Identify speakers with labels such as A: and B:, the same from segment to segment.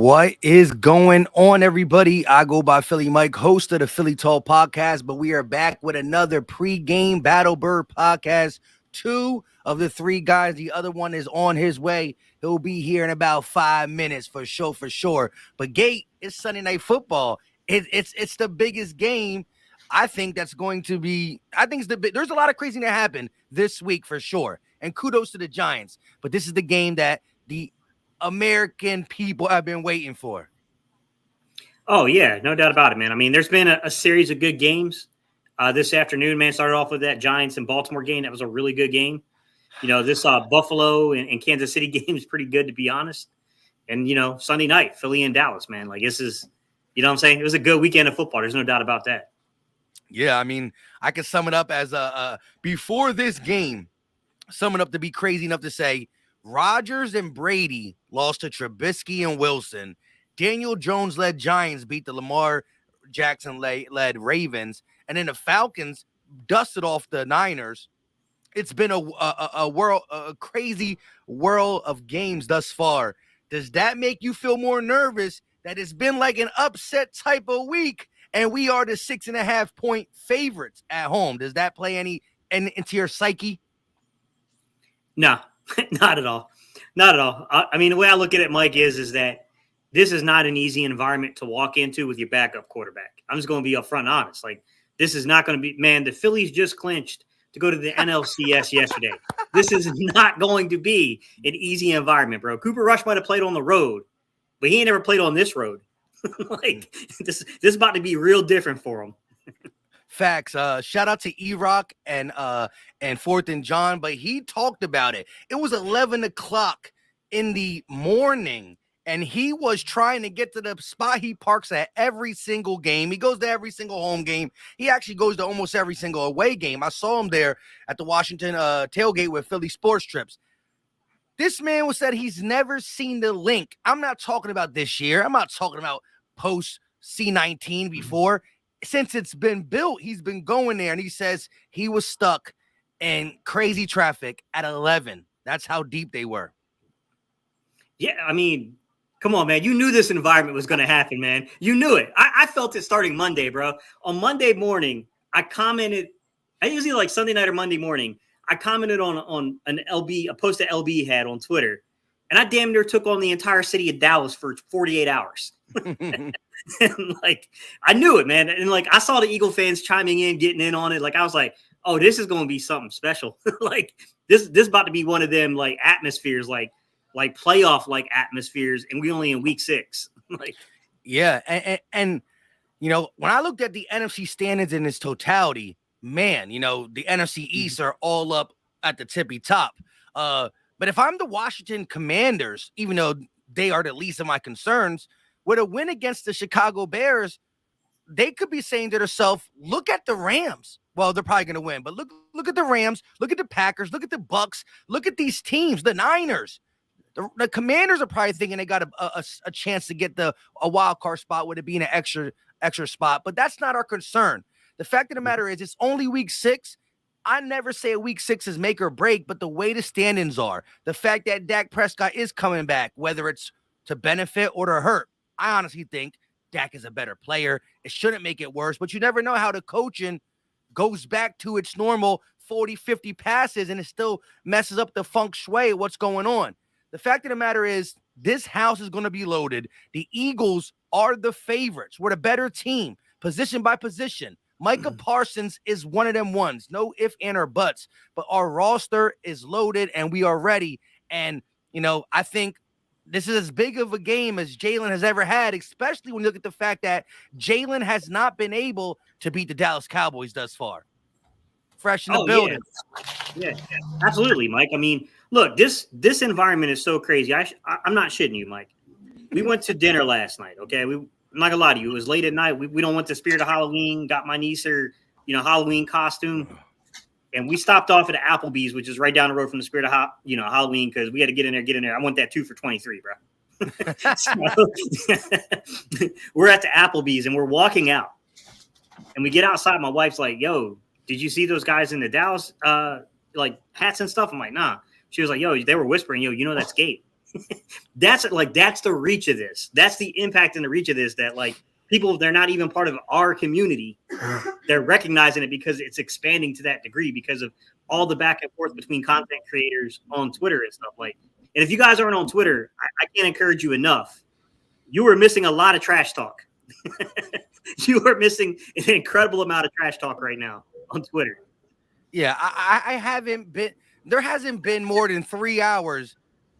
A: What is going on, everybody? I go by Philly Mike, host of the Philly Talk podcast, but we are back with another pregame Battle Bird podcast. Two of the three guys, the other one is on his way. He'll be here in about 5 minutes for sure. But Gate, it's Sunday Night Football. It's the biggest game. I think that's going to be. I think there's a lot of crazy that happened this week for sure. And kudos to the Giants. But this is the game that the American people have been waiting for.
B: Oh, yeah, no doubt about it, man. I mean, there's been a series of good games this afternoon, man. Started off with that Giants and Baltimore game. That was a really good game. You know, this Buffalo and Kansas City game is pretty good, to be honest. And, you know, Sunday night, Philly and Dallas, man. Like, this is, you know what I'm saying? It was a good weekend of football. There's no doubt about that.
A: Yeah, I mean, I could sum it up as before this game, sum it up to be crazy enough to say Rodgers and Brady lost to Trubisky and Wilson. Daniel Jones-led Giants beat the Lamar Jackson-led Ravens. And then the Falcons dusted off the Niners. It's been a crazy whirl of games thus far. Does that make you feel more nervous that it's been like an upset type of week and we are the 6.5-point favorites at home? Does that play any into your psyche?
B: No, not at all. Not at all. I mean, the way I look at it, Mike, is that this is not an easy environment to walk into with your backup quarterback. I'm just going to be upfront honest. Like, this is not going to be – man, the Phillies just clinched to go to the NLCS yesterday. This is not going to be an easy environment, bro. Cooper Rush might have played on the road, but he ain't never played on this road. Like, this is about to be real different for him.
A: Facts. Shout out to E-Rock and Fourth and John, but he talked about it. It was 11 o'clock in the morning, and he was trying to get to the spot he parks at every single game. He goes to every single home game. He actually goes to almost every single away game. I saw him there at the Washington tailgate with Philly Sports Trips. This man said he's never seen the link. I'm not talking about this year. I'm not talking about post C19 before. Since it's been built, he's been going there, and he says he was stuck in crazy traffic at 11. That's how deep they were.
B: Yeah, I mean, come on, man. You knew this environment was going to happen, man. You knew it. I felt it starting Monday, bro. On Monday morning, I commented. I usually like Sunday night or Monday morning. I commented on an LB, a post that LB had on Twitter, and I damn near took on the entire city of Dallas for 48 hours. And like, I knew it, man. And like, I saw the Eagle fans chiming in, getting in on it. Like, I was like, oh, this is going to be something special. Like, this about to be one of them, like, atmospheres, like playoff like atmospheres. And we only in week 6. Like,
A: yeah. And, you know, when I looked at the NFC standings in its totality, man, you know, the NFC East are all up at the tippy top. But if I'm the Washington Commanders, even though they are the least of my concerns, with a win against the Chicago Bears, they could be saying to themselves, look at the Rams. Well, they're probably going to win, but look at the Rams, look at the Packers, look at the Bucks, look at these teams, the Niners. The Commanders are probably thinking they got a chance to get a wild card spot with it being an extra spot, but that's not our concern. The fact of the matter is it's only week 6. I never say a week 6 is make or break, but the way the standings are, the fact that Dak Prescott is coming back, whether it's to benefit or to hurt, I honestly think Dak is a better player. It shouldn't make it worse, but you never know how the coaching goes back to its normal 40, 50 passes, and it still messes up the feng shui of what's going on. The fact of the matter is this house is going to be loaded. The Eagles are the favorites. We're the better team, position by position. Micah Parsons is one of them ones. No ifs, and or buts, but our roster is loaded, and we are ready. And, you know, I think this is as big of a game as Jalen has ever had, especially when you look at the fact that Jalen has not been able to beat the Dallas Cowboys thus far. Fresh in the building.
B: Yeah, absolutely, Mike. I mean, look, this environment is so crazy. I'm not shitting you, Mike. We went to dinner last night, okay? I'm not gonna lie to you. It was late at night. We don't want the spirit of Halloween, got my niece her, Halloween costume. And we stopped off at Applebee's, which is right down the road from the Spirit of Halloween, because we had to get in there. I want that 2 for $23, bro. So, we're at the Applebee's and we're walking out. And we get outside. My wife's like, yo, did you see those guys in the Dallas like hats and stuff? I'm like, nah. She was like, yo, they were whispering, yo, that's Gabe. That's the reach of this. That's the impact and the reach of this, that like people, they're not even part of our community. They're recognizing it because it's expanding to that degree because of all the back and forth between content creators on Twitter and stuff like. And if you guys aren't on Twitter, I can't encourage you enough. You are missing a lot of trash talk. You are missing an incredible amount of trash talk right now on Twitter.
A: Yeah, I haven't been. There hasn't been more than 3 hours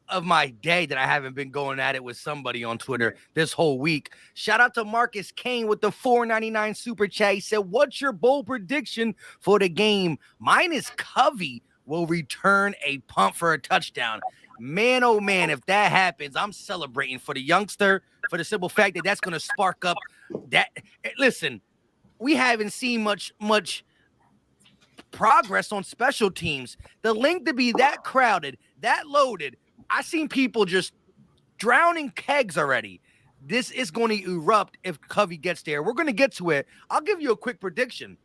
A: of my day that I haven't been going at it with somebody on Twitter this whole week. Shout out to Marcus Kane with the $4.99 super chat. He said, "What's your bold prediction for the game?" Mine is Covey will return a punt for a touchdown. Man, oh man, if that happens, I'm celebrating for the youngster for the simple fact that that's going to spark up that. Listen, we haven't seen much progress on special teams. The link to be that crowded, that loaded, I seen people just drowning kegs already. This is going to erupt if Covey gets there. We're going to get to it. I'll give you a quick prediction.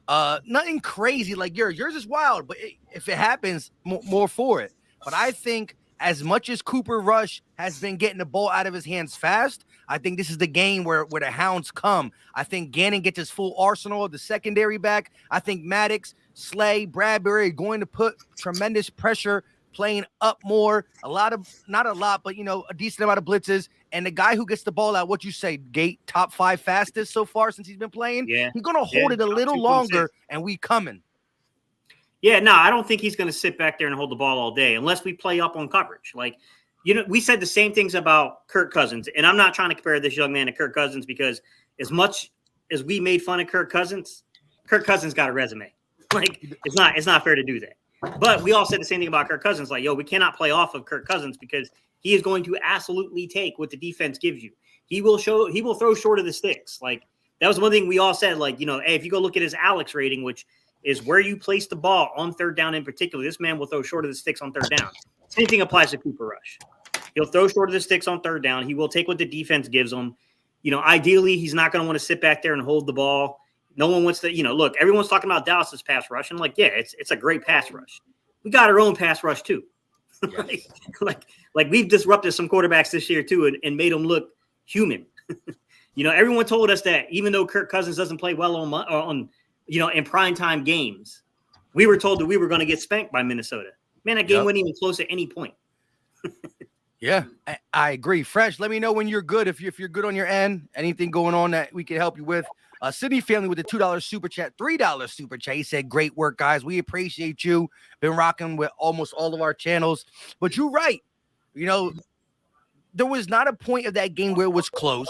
A: Nothing crazy like yours. Yours is wild, but if it happens, more for it. But I think as much as Cooper Rush has been getting the ball out of his hands fast, I think this is the game where the hounds come. I think Gannon gets his full arsenal of the secondary back. I think Maddox, Slay, Bradbury are going to put tremendous pressure, playing up more. Not a lot, but, a decent amount of blitzes. And the guy who gets the ball out, what you say, Gate, top 5 fastest so far since he's been playing?
B: Yeah.
A: He's going to hold it a little longer, and we coming.
B: Yeah, no, I don't think he's going to sit back there and hold the ball all day unless we play up on coverage. Like, we said the same things about Kirk Cousins, and I'm not trying to compare this young man to Kirk Cousins because as much as we made fun of Kirk Cousins got a resume. Like, it's not fair to do that. But we all said the same thing about Kirk Cousins. Like, we cannot play off of Kirk Cousins because he is going to absolutely take what the defense gives you. He will throw short of the sticks. Like, that was one thing we all said. Like, hey, if you go look at his Alex rating, which is where you place the ball on third down in particular, this man will throw short of the sticks on third down. Same thing applies to Cooper Rush. He'll throw short of the sticks on third down. He will take what the defense gives him. Ideally, he's not going to want to sit back there and hold the ball. No one wants to, look, everyone's talking about Dallas's pass rush. And it's a great pass rush. We got our own pass rush too.
A: Yes.
B: like we've disrupted some quarterbacks this year too and made them look human. Everyone told us that even though Kirk Cousins doesn't play well on in primetime games, we were told that we were going to get spanked by Minnesota. Man, that game wasn't even close at any point.
A: Yeah, I agree. Fresh, let me know when you're good. If you're good on your end, anything going on that we can help you with. Sydney Family with the $2 super chat, $3 super chat. He said, "Great work, guys. We appreciate you. Been rocking with almost all of our channels." But you're right. There was not a point of that game where it was close.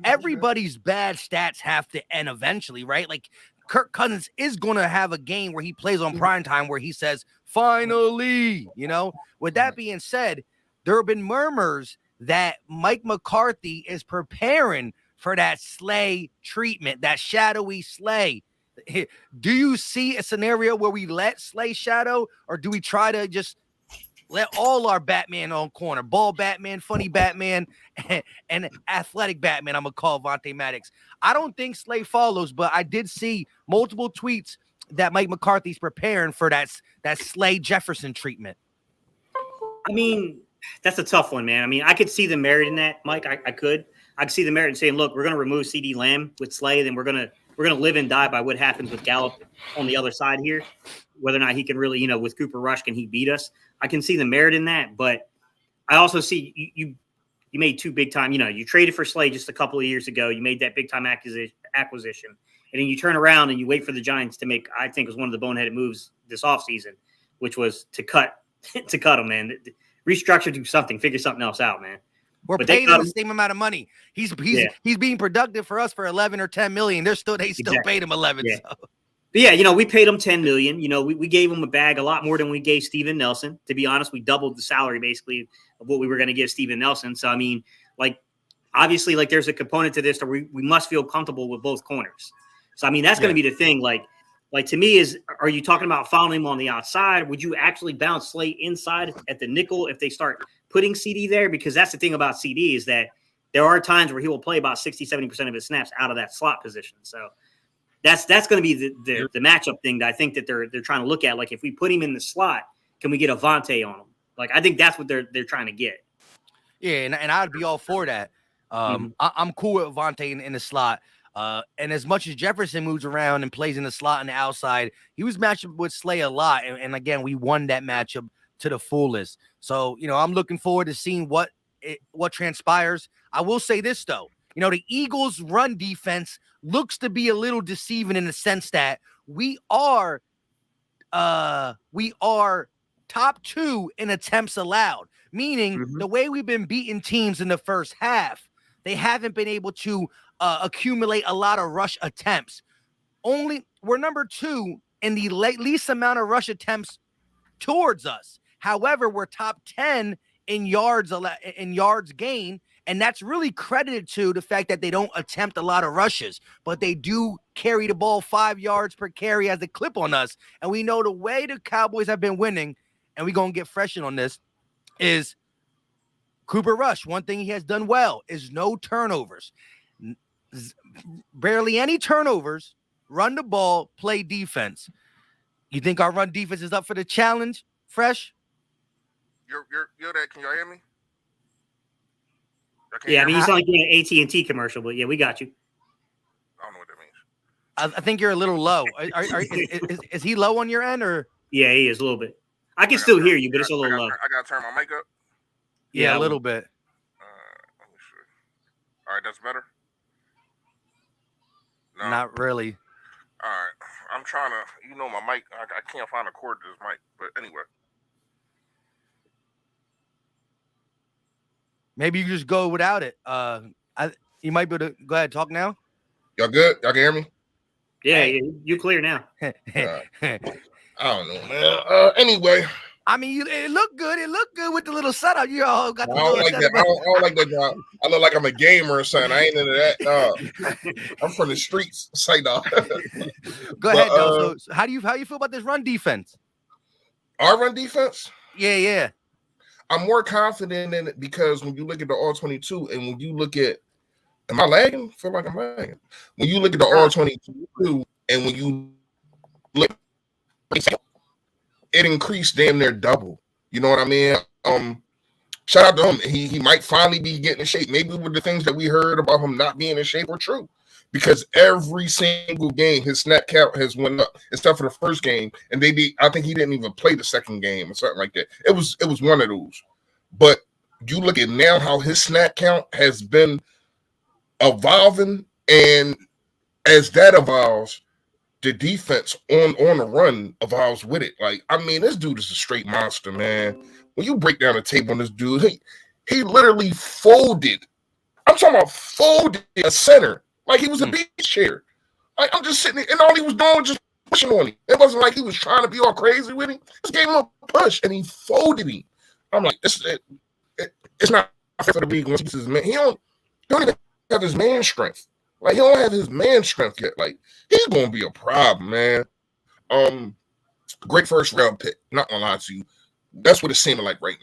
A: Everybody's bad stats have to end eventually, right? Like, Kirk Cousins is going to have a game where he plays on primetime where he says, "Finally," With that being said, there have been murmurs that Mike McCarthy is preparing for that Slay treatment, that shadowy Slay. Do you see a scenario where we let Slay shadow, or do we try to just let all our Batman on corner, ball Batman, funny Batman, and athletic Batman? I'm going to call Vontae Maddox. I don't think Slay follows, but I did see multiple tweets that Mike McCarthy's preparing for that Slay Jefferson treatment.
B: I mean, that's a tough one, man. I mean, I could see the merit in that, Mike. I could see the merit in saying, look, we're going to remove CeeDee Lamb with Slay, then we're going to live and die by what happens with Gallup on the other side here, whether or not he can really, with Cooper Rush, can he beat us? I can see the merit in that, but I also see you made two big time, you traded for Slay just a couple of years ago. You made that big time acquisition, and then you turn around and you wait for the Giants to make, I think, was one of the boneheaded moves this offseason, which was to cut him, man. Restructure, do something, figure something else out, man.
A: We're paying him the same amount of money. He's being productive for us for 11 or 10 million. They still paid him 11.
B: Yeah.
A: So.
B: But yeah, we paid him 10 million. We gave him a bag a lot more than we gave Steven Nelson. To be honest, we doubled the salary basically of what we were going to give Steven Nelson. So I mean, obviously, there's a component to this that we must feel comfortable with both corners. So I mean, that's going to be the thing. Like to me are you talking about fouling him on the outside? Would you actually bounce Slay inside at the nickel if they start putting CD there? Because that's the thing about CD is that there are times where he will play about 60-70% of his snaps out of that slot position. So that's going to be the matchup thing that I think that they're trying to look at. Like, if we put him in the slot, can we get Avante on him? Like I think that's what they're trying to get.
A: Yeah, and I'd be all for that. I'm cool with Vontae in the slot. And as much as Jefferson moves around and plays in the slot and the outside, he was matched up with Slay a lot. And again, we won that matchup to the fullest. So, I'm looking forward to seeing what transpires. I will say this, though. The Eagles' run defense looks to be a little deceiving in the sense that we are top 2 in attempts allowed, meaning the way we've been beating teams in the first half, they haven't been able to accumulate a lot of rush attempts. We're number 2 in the least amount of rush attempts towards us. However, we're top 10 in yards gained, and that's really credited to the fact that they don't attempt a lot of rushes, but they do carry the ball 5 yards per carry as a clip on us. And we know the way the Cowboys have been winning, and we're going to get fresh in on this, is Cooper Rush. One thing he has done well is no turnovers. Barely any turnovers, run the ball, play defense. You think our run defense is up for the challenge, Fresh?
C: You're there. Can y'all hear me?
B: Yeah, I mean, you sound like you're in an AT&T commercial, but yeah, we got you.
C: I don't know what that means.
A: I think you're a little low. Is he low on your end, or?
B: Yeah, he is a little bit. I can still hear you, but it's a little low.
C: I got to turn my mic up.
A: Yeah, a little bit.
C: Let me see. All right, that's better? No.
A: Not really.
C: All right. I'm trying to, my mic, I can't find a cord to this mic, but anyway.
A: Maybe you just go without it. You might be able to go ahead, talk now.
C: Y'all good? Y'all can hear me?
B: Yeah, you clear now.
C: I don't know, man. Anyway.
A: I mean, it looked good. It looked good with the little setup. You all got the
C: I don't like that. I don't like that job. I look like I'm a gamer or something. I ain't into that. I'm from the streets. Say no.
A: Go ahead, though. So how do you feel about this run defense?
C: Our run defense?
A: Yeah.
C: I'm more confident in it because when you look at the All-22 and when you look at, am I lagging? I feel like I'm lagging. When you look at the All-22 and when you look, it increased damn near double. You know what I mean? Shout out to him. He might finally be getting in shape. Maybe with the things that we heard about him not being in shape were true. Because every single game, his snap count has went up, except for the first game. And I think he didn't even play the second game or something like that. It was one of those. But you look at now how his snap count has been evolving, and as that evolves, the defense on the run evolves with it. Like, I mean, this dude is a straight monster, man. When you break down the tape on this dude, he literally folded. I'm talking about folded a center like he was a beach chair. Like, I'm just sitting there, and all he was doing was just pushing on him. It wasn't like he was trying to be all crazy with him. Just gave him a push, and he folded him. I'm like, it's not fair for the league once he's man. He don't even have his man strength. Like, he don't have his man strength yet. Like, he's gonna be a problem, man. Great first round pick. Not gonna lie to you. That's what it's seeming like right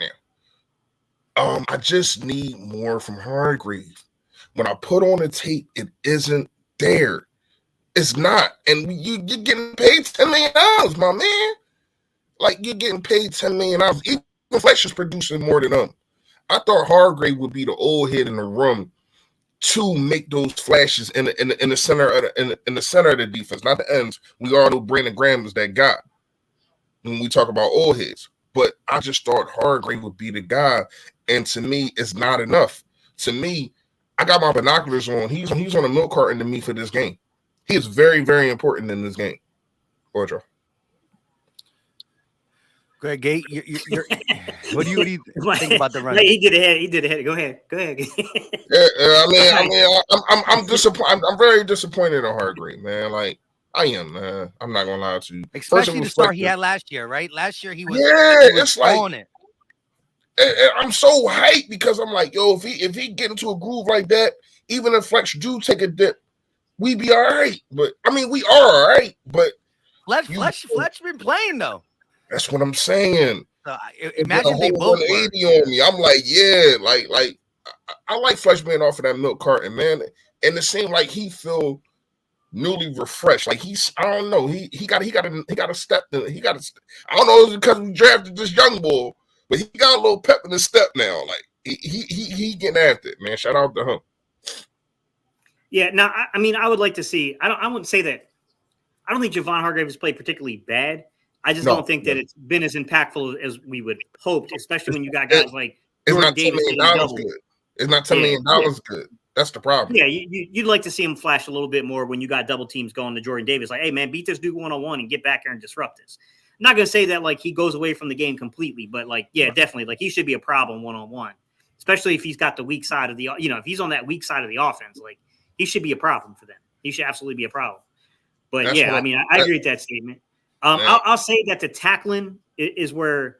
C: now. I just need more from Hargrave. When I put on the tape, it isn't there. It's not. And you're getting paid $10 million, my man. Like, you're getting paid $10 million. Even Fletcher's producing more than them. I thought Hargrave would be the old head in the room to make those flashes in the center of the defense, not the ends. We all know Brandon Graham is that guy when we talk about old heads. But I just thought Hargrave would be the guy, and to me, it's not enough. To me, I got my binoculars on. He's on a milk carton to me for this game. He is very, very important in this game. Ojo.
A: Greg Gate, what do you think about the run?
B: He did ahead. Go ahead.
C: I'm disappointed. I'm very disappointed in Hargrave, man. Like, I am, man. I'm not gonna lie to you.
A: Especially the start he had last year, right? Last year he was
C: it's like
A: on it.
C: I'm so hyped because I'm like, yo, if he get into a groove like that, even if Flex do take a dip, we be all right. But I mean, we are all right. But
A: Fletch been playing though.
C: That's what I'm saying.
A: Imagine they both
C: 180 on me. I'm like, yeah, like I like Fletch being off of that milk carton, man. And it seemed like he feel newly refreshed. Like I don't know. He got a step. I don't know if it's because we drafted this young boy, but he got a little pep in his step now. Like he getting after it, man. Shout out to him.
B: Yeah, now I mean, I would like to see. I wouldn't say that. I don't think Javon Hargrave has played particularly bad. I just don't think that it's been as impactful as we would hoped, especially when you got guys like Jordan Davis.
C: $10 million good. It's not $10 million good. That's the problem.
B: Yeah, you'd like to see him flash a little bit more when you got double teams going to Jordan Davis. Like, hey, man, beat this dude 1-on-1 and get back here and disrupt this. I'm not going to say that, like, he goes away from the game completely, but, like, yeah, definitely. Like, he should be a problem 1-on-1, especially if he's got the weak side of the – if he's on that weak side of the offense. Like, he should be a problem for them. He should absolutely be a problem. But, I mean, I agree with that statement. I'll say that the tackling is where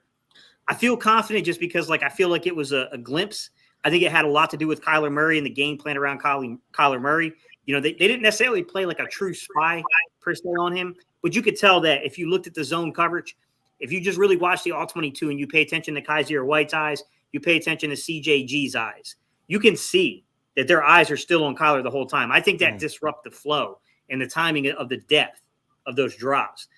B: I feel confident just because, like, I feel like it was a glimpse. I think it had a lot to do with Kyler Murray and the game plan around Kyler Murray. They didn't necessarily play like a true spy per se on him, but you could tell that if you looked at the zone coverage, if you just really watch the All-22 and you pay attention to Kaiser White's eyes, you pay attention to CJG's eyes, you can see that their eyes are still on Kyler the whole time. I think that disrupts the flow and the timing of the depth of those drops.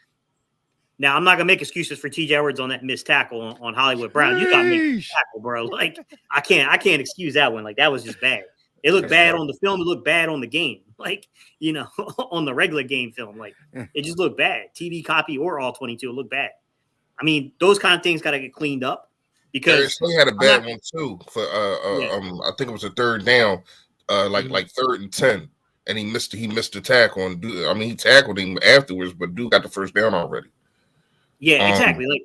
B: Now, I'm not going to make excuses for TJ Edwards on that missed tackle on Hollywood Brown. You got me a tackle, bro. Like, I can't excuse that one. Like, that was just bad. It looked bad on the film. It looked bad on the game. Like, on the regular game film. Like, it just looked bad. TV copy or All-22, it looked bad. I mean, those kind of things got to get cleaned up because
C: he had a bad one too for I think it was a third down, like 3rd and 10, and he missed the tackle on dude. I mean, he tackled him afterwards, but dude got the first down already.
B: Yeah, exactly. Like,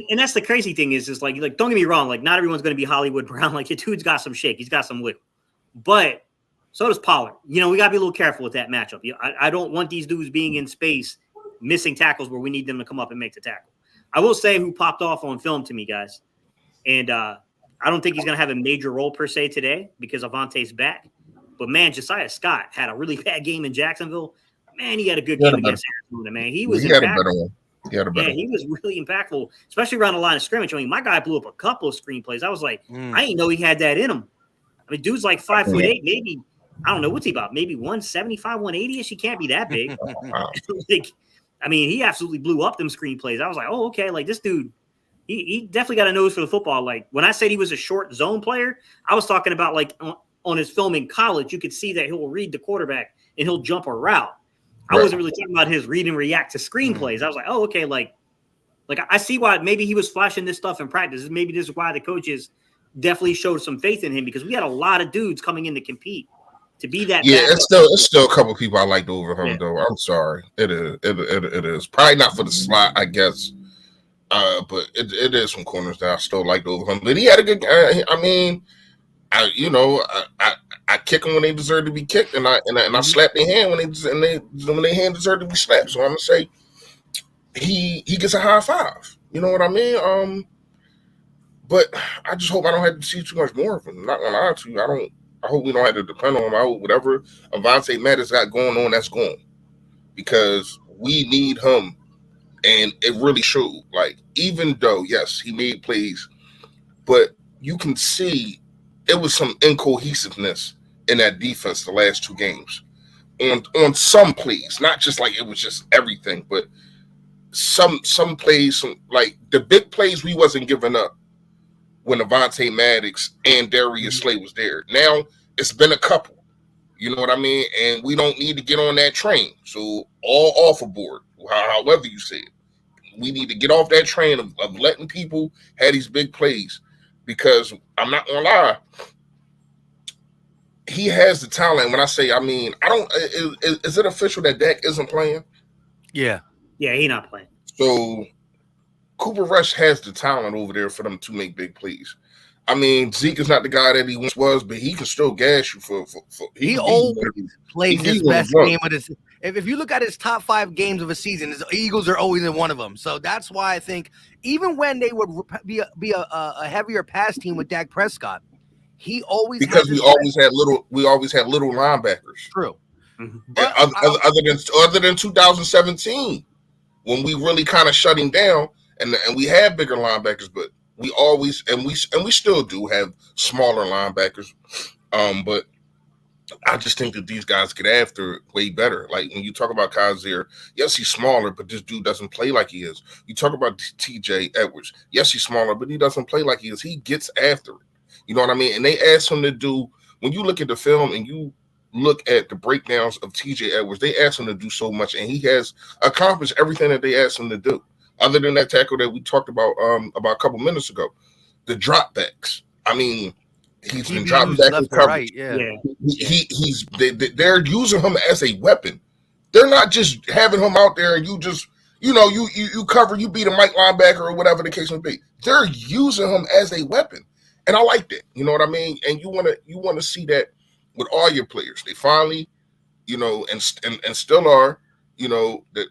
B: and that's the crazy thing is like don't get me wrong. Like, not everyone's going to be Hollywood Brown. Like, your dude's got some shake. He's got some wiggle. But so does Pollard. We got to be a little careful with that matchup. I don't want these dudes being in space, missing tackles where we need them to come up and make the tackle. I will say who popped off on film to me, guys. And I don't think he's going to have a major role per se today because Avante's back. But, man, Josiah Scott had a really bad game in Jacksonville. Man, he had a good game against Arizona, man. He had a better one. He was really impactful, especially around the line of scrimmage. I mean, my guy blew up a couple of screenplays. I was like, I didn't know he had that in him. I mean, dude's like 5'8", maybe, I don't know, what's he about? Maybe 175, 180-ish? He can't be that big. Like, I mean, he absolutely blew up them screenplays. I was like, oh, okay, like this dude, he definitely got a nose for the football. Like, when I said he was a short zone player, I was talking about, like, on his film in college, you could see that he'll read the quarterback and he'll jump a route. I wasn't really talking about his read and react to screenplays. I was like, oh, okay, like I see why maybe he was flashing this stuff in practice. Maybe this is why the coaches definitely showed some faith in him because we had a lot of dudes coming in to compete to be that.
C: Yeah, it's still a couple of people I liked over him though. I'm sorry, it is probably not for the slot, I guess, but it is some corners that I still liked over him. But he had a good. I mean, I kick them when they deserve to be kicked, and I slap their hand when their hand deserve to be slapped. So I'm gonna say he gets a high five. You know what I mean? But I just hope I don't have to see too much more of him. I'm not gonna lie to you. I hope we don't have to depend on him. I hope whatever Avonte Maddox got going on, that's going, because we need him, and it really showed. Like, even though yes, he made plays, but you can see it was some incohesiveness in that defense the last 2 games on some plays, not just like it was just everything, but some plays, like the big plays we wasn't giving up when Avonte Maddox and Darius Slay was there. Now it's been a couple, you know what I mean? And we don't need to get on that train. So all off aboard, however you say it. We need to get off that train of letting people have these big plays, because I'm not gonna lie, he has the talent. When I say, I mean, is it official that Dak isn't playing?
B: Yeah, he's not playing.
C: So Cooper Rush has the talent over there for them to make big plays. I mean, Zeke is not the guy that he once was, but he can still gas you for
A: he always plays his best game of his. If you look at his top 5 games of a season, his Eagles are always in one of them. So that's why I think even when they would be a heavier pass team with Dak Prescott, he always
C: we always had little linebackers.
A: True.
C: But other than 2017, when we really kind of shut him down, and we had bigger linebackers, but we always and we still do have smaller linebackers. But I just think that these guys get after it way better. Like when you talk about Kaiser, yes, he's smaller, but this dude doesn't play like he is. You talk about TJ Edwards, yes, he's smaller, but he doesn't play like he is. He gets after it. You know what I mean? And they asked him to do, when you look at the film and you look at the breakdowns of TJ Edwards, they asked him to do so much, and he has accomplished everything that they asked him to do. Other than that tackle that we talked about a couple minutes ago, the dropbacks. I mean, he's been dropping back in coverage.
A: Right,
C: They're using him as a weapon. They're not just having him out there and you just, you cover, you beat a Mike linebacker or whatever the case may be. They're using him as a weapon. And I like that. You know what I mean? And you want to see that with all your players. They finally, and still are, that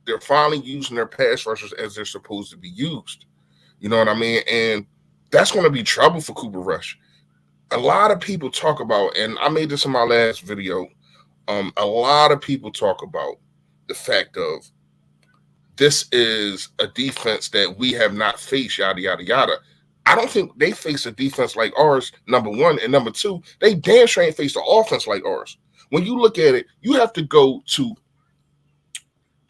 C: they're finally using their pass rushers as they're supposed to be used. You know what I mean? And that's going to be trouble for Cooper Rush. A lot of people talk about, and I made this in my last video, a lot of people talk about the fact of this is a defense that we have not faced, yada, yada, yada. I don't think they face a defense like ours, number one. And number two, they damn sure ain't faced an offense like ours. When you look at it, you have to go to,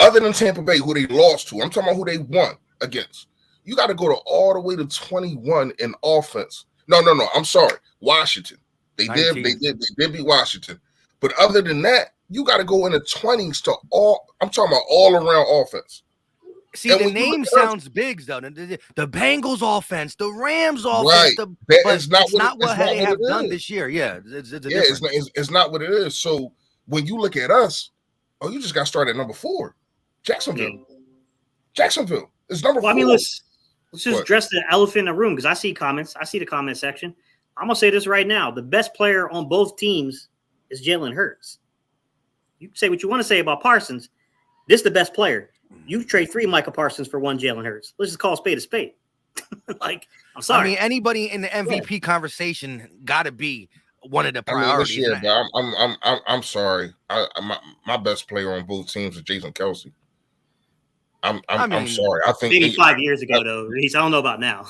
C: other than Tampa Bay, who they lost to, I'm talking about who they won against. You got to go to all the way to 21 in offense. No, I'm sorry. Washington. They did beat Washington. But other than that, you got to go in the 20s to I'm talking about all around offense.
A: See, and the name sounds big, though. The Bengals offense, the Rams offense,
C: right.
A: But it's not what they have done this year. Yeah,
C: it's not what it is. So when you look at us, you just got started at number 4, Jacksonville. Yeah. Jacksonville is number 4.
B: I mean, let's just address the elephant in the room because I see comments. I see the comment section. I'm gonna say this right now: the best player on both teams is Jalen Hurts. You can say what you want to say about Parsons. This is the best player. You trade 3 Micah Parsons for 1 Jalen Hurts. Let's just call a spade a spade. I'm sorry.
A: I mean, anybody in the MVP conversation got to be one of the priorities.
C: I mean, I'm sorry. My best player on both teams is Jason Kelsey. I'm sorry. I think
B: maybe 5 years ago though. I don't know about now.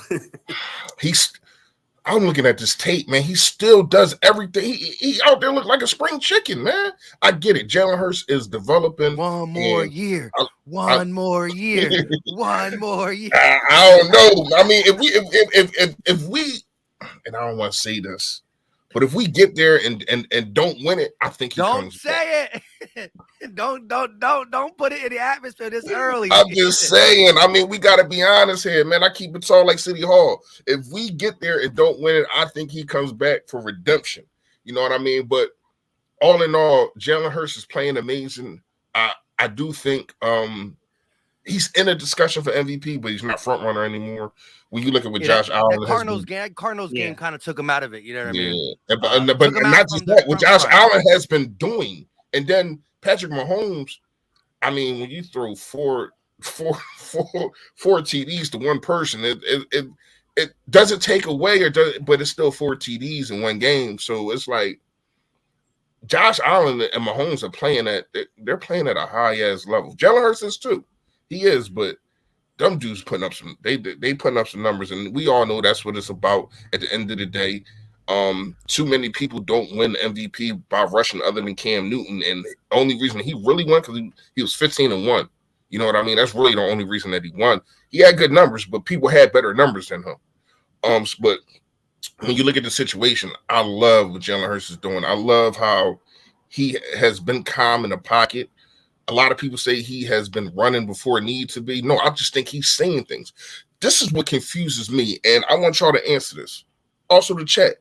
C: I'm looking at this tape, man. He still does everything. He out there look like a spring chicken, man. I get it. Jalen Hurts is developing.
A: One more year. One more year. I
C: don't know. I mean, if we, and I don't want to say this, but if we get there and don't win it, I think he comes back.
A: It. Don't put it in the atmosphere this early.
C: I'm just saying. I mean, we got to be honest here, man. I keep it tall like City Hall. If we get there and don't win it, I think he comes back for redemption. You know what I mean? But all in all, Jalen Hurts is playing amazing. I do think he's in a discussion for MVP, but he's not front runner anymore. When you look at what Josh Allen
A: that Cardinals game kind of took him out of it. You know what I mean?
C: But not just that. What Josh Allen has been doing, and then Patrick Mahomes. I mean, when you throw four TDs to one person, it doesn't take away, but it's still 4 TDs in one game. So it's like Josh Allen and Mahomes are playing they're playing at a high ass level. Jalen Hurts is too. He is, but them dudes putting up they putting up some numbers, and we all know that's what it's about at the end of the day. Too many people don't win MVP by rushing other than Cam Newton, and the only reason he really won because he was 15-1. You know what I mean? That's really the only reason that he won. He had good numbers, but people had better numbers than him. But when you look at the situation, I love what Jalen Hurts is doing. I love how he has been calm in the pocket. A lot of people say he has been running before it needs to be. No, I just think he's saying things. This is what confuses me, and I want y'all to answer this. Also, the chat.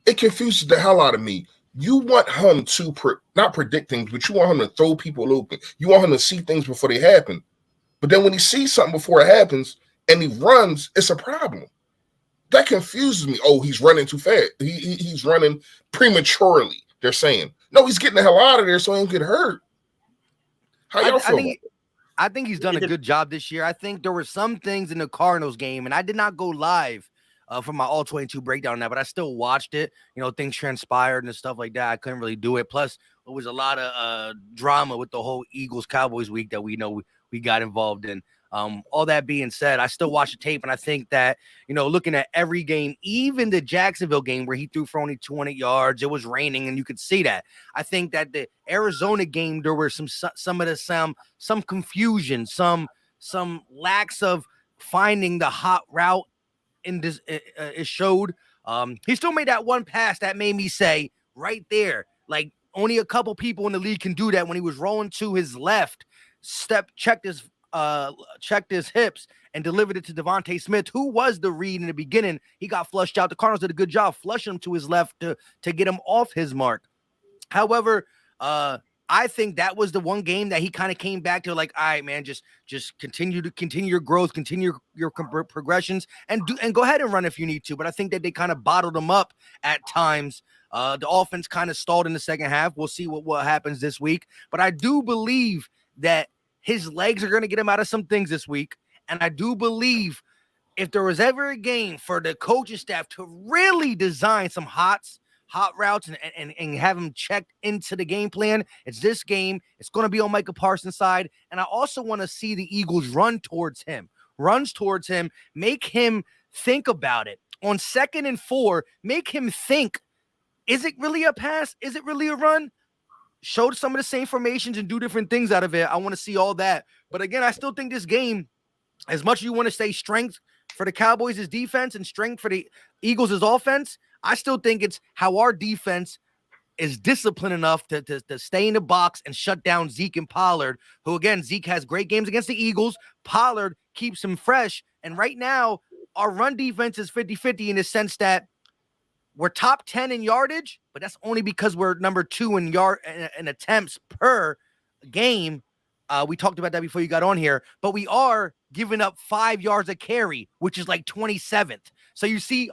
C: It confuses the hell out of me. You want him to not predict things, but you want him to throw people open. You want him to see things before they happen. But then when he sees something before it happens and he runs, it's a problem. That confuses me. Oh, he's running too fast. He's running prematurely, they're saying. No, he's getting the hell out of there so he don't get hurt. How y'all feel?
A: I think he's done a good job this year. I think there were some things in the Cardinals game, and I did not go live for my all 22 breakdown on that, but I still watched it. You know, things transpired and stuff like that. I couldn't really do it. Plus, there was a lot of drama with the whole Eagles-Cowboys week that we got involved in. All that being said, I still watch the tape, and I think that, looking at every game, even the Jacksonville game where he threw for only 200 yards, it was raining, and you could see that. I think that the Arizona game, there were some confusion, some lacks of finding the hot route in this. It showed. He still made that one pass that made me say right there, like only a couple people in the league can do that, when he was rolling to his left, checked his hips and delivered it to Devontae Smith, who was the read in the beginning. He got flushed out. The Cardinals did a good job flushing him to his left to get him off his mark. However, I think that was the one game that he kind of came back to, like, all right, man, just continue your growth, continue your progressions, and go ahead and run if you need to. But I think that they kind of bottled him up at times. The offense kind of stalled in the second half. We'll see what happens this week. But I do believe that his legs are going to get him out of some things this week. And I do believe if there was ever a game for the coaching staff to really design some hot routes and have him checked into the game plan, it's this game. It's going to be on Micah Parsons' side. And I also want to see the Eagles runs towards him, make him think about it. On 2nd and 4, make him think, is it really a pass? Is it really a run? Show some of the same formations and do different things out of it. I want to see all that. But again, I still think this game, as much as you want to say strength for the Cowboys' defense and strength for the Eagles' offense, I still think it's how our defense is disciplined enough to stay in the box and shut down Zeke and Pollard, who, again, Zeke has great games against the Eagles. Pollard keeps him fresh. And right now, our run defense is 50-50 in the sense that we're top 10 in yardage, but that's only because we're number 2 in attempts per game. We talked about that before you got on here, but we are giving up 5 yards a carry, which is like 27th. So you see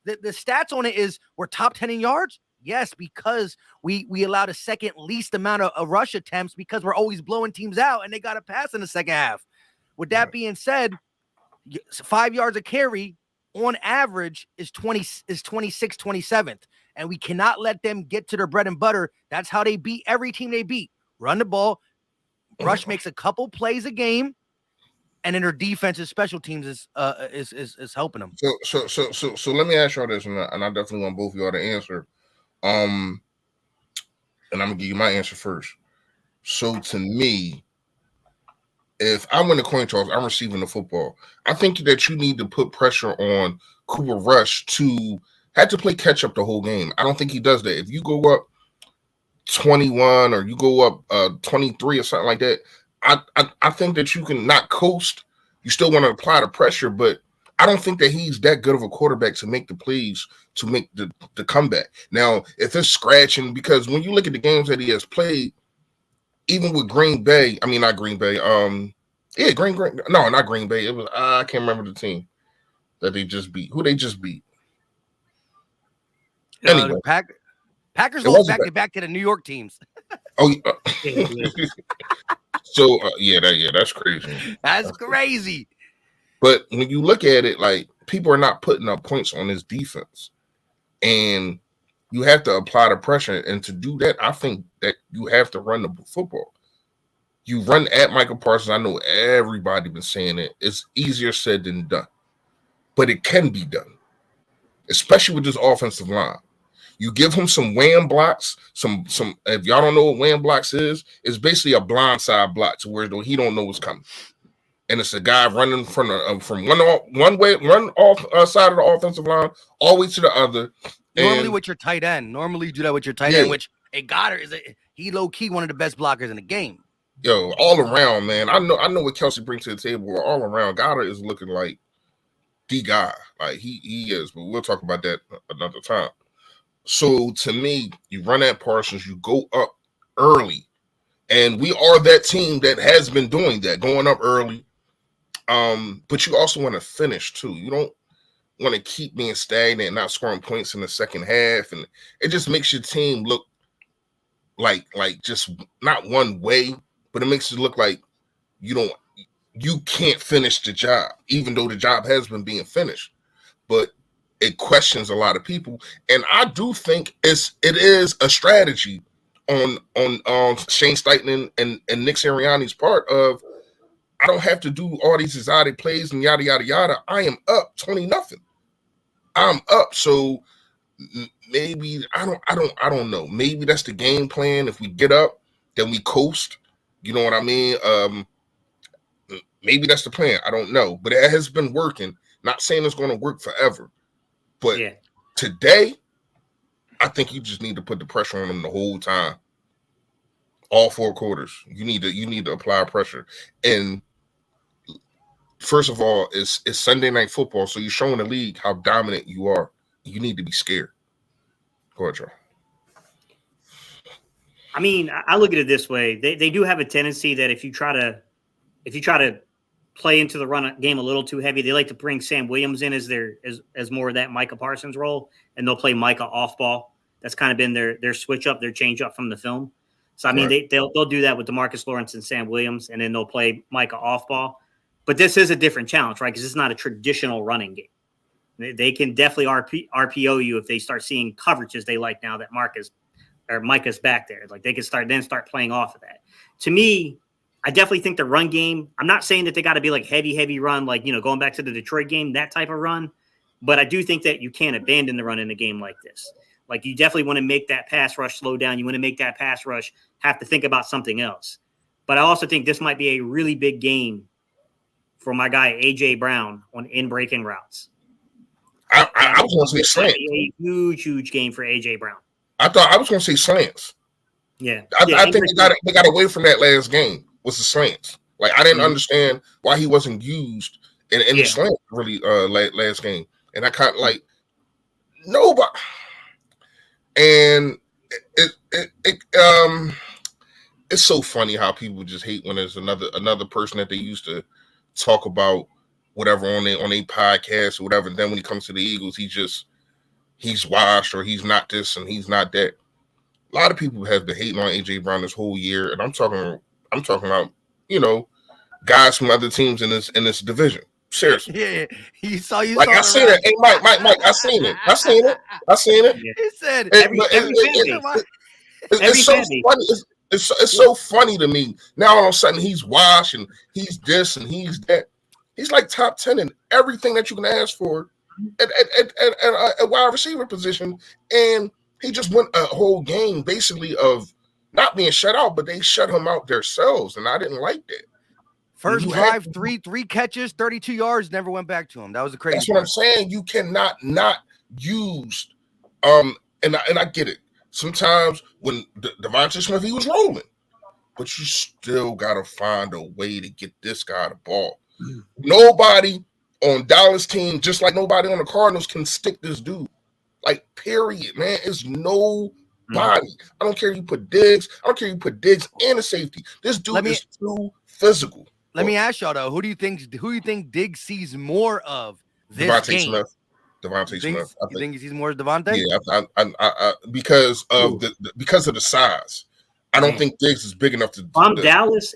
A: the stats on it is we're top 10 in yards. Yes, because we allowed a second least amount of rush attempts because we're always blowing teams out and they got to pass in the second half. With that being said, 5 yards a carry on average is 27th, and we cannot let them get to their bread and butter. That's how they beat every team they beat. Run the ball. Rush makes a couple plays a game, and then their defensive special teams is helping them.
C: So let me ask y'all this, and I definitely want both of y'all to answer. And I'm gonna give you my answer first. So to me, if I win the coin toss, I'm receiving the football. I think that you need to put pressure on Cooper Rush to have to play catch up the whole game. I don't think he does that. If you go up 21 or you go up 23 or something like that, I think that you can not coast. You still want to apply the pressure, but I don't think that he's that good of a quarterback to make the plays to make the comeback. Now, if it's scratching, because when you look at the games that he has played, even with Green Bay, I mean, not Green Bay. No, not Green Bay. It was I can't remember the team that they just beat. Who they just beat? Anyway,
A: Packers lost back to the New York teams.
C: Oh, so that's crazy.
A: That's crazy.
C: But when you look at it, like, people are not putting up points on this defense, and you have to apply the pressure. And to do that, I think that you have to run the football. You run at Michael Parsons. I know everybody been saying it. It's easier said than done, but it can be done, especially with this offensive line. You give him some wham blocks. Some. If y'all don't know what wham blocks is, it's basically a blind side block to where he don't know what's coming, and it's a guy running from one side of the offensive line all the way to the other.
A: Normally with your tight end. Normally you do that with your tight end, which Goddard is he low key one of the best blockers in the game.
C: Yo, all around, man. I know what Kelsey brings to the table. All around, Goddard is looking like the guy. Like he is, but we'll talk about that another time. So to me, you run at Parsons, you go up early, and we are that team that has been doing that, going up early. But you also want to finish too. You don't want to keep being stagnant and not scoring points in the second half, and it just makes your team look like just not one way, but it makes it look like you can't finish the job, even though the job has been being finished. But it questions a lot of people, and I do think it is a strategy on Shane Steichen and Nick Sirianni's part of I don't have to do all these exotic plays and yada yada yada. I am up 20-0. I'm up. So maybe I don't know. Maybe that's the game plan. If we get up, then we coast. You know what I mean? Maybe that's the plan. I don't know. But it has been working. Not saying it's going to work forever. But today, I think you just need to put the pressure on them the whole time. All 4 quarters. You need to apply pressure. And first of all, it's Sunday Night Football, so you're showing the league how dominant you are. You need to be scared. Go ahead, Joe.
B: I mean, I look at it this way. They do have a tendency that if you try to play into the run game a little too heavy, they like to bring Sam Williams in as more of that Micah Parsons role, and they'll play Micah off ball. That's kind of been their switch up, their change up from the film. So I mean, they'll do that with DeMarcus Lawrence and Sam Williams, and then they'll play Micah off ball. But this is a different challenge, right? Because it's not a traditional running game. They can definitely RPO you if they start seeing coverages they like now that Micah's back there. Like they can start playing off of that. To me, I definitely think the run game, I'm not saying that they got to be like heavy run, like, going back to the Detroit game, that type of run. But I do think that you can't abandon the run in a game like this. Like you definitely want to make that pass rush slow down. You want to make that pass rush have to think about something else. But I also think this might be a really big game for my guy, A.J. Brown on in-breaking routes.
C: I was going to say slants.
B: A huge game for A.J. Brown.
C: I thought I was going to say slants.
B: Yeah.
C: I think they got away from that last game was the slants. Like, I didn't understand why he wasn't used in the slant really last game. And I kind of like, nobody. And it's so funny how people just hate when there's another person that they used to talk about whatever on their podcast or whatever. And then when he comes to the Eagles, he's washed or he's not this and he's not that. A lot of people have been hating on AJ Brown this whole year, and I'm talking about guys from other teams in this division. Seriously,
A: yeah. You saw
C: like I seen it. Hey, Mike, I seen it. I seen it.
A: He said
C: it's so funny. It's so funny to me. Now all of a sudden he's washed and he's this and he's that. He's like top 10 in everything that you can ask for at a wide receiver position, and he just went a whole game basically of not being shut out, but they shut him out themselves, and I didn't like that.
A: First drive, three catches, 32 yards, never went back to him. That was the crazy.
C: That's what I'm saying. You cannot not use and I get it. Sometimes when Devontae Smith, he was rolling, but you still gotta find a way to get this guy the ball. Nobody on Dallas team, just like nobody on the Cardinals, can stick this dude. Like, period, man. It's nobody. I don't care if you put Diggs. I don't care if you put Diggs and a safety. This dude is too physical.
A: Let me ask y'all though, who do you think Diggs sees more of this game?
C: Devontae Smith.
A: You think he sees more as Devontae?
C: Yeah, I because of the size. I don't think Diggs is big enough to.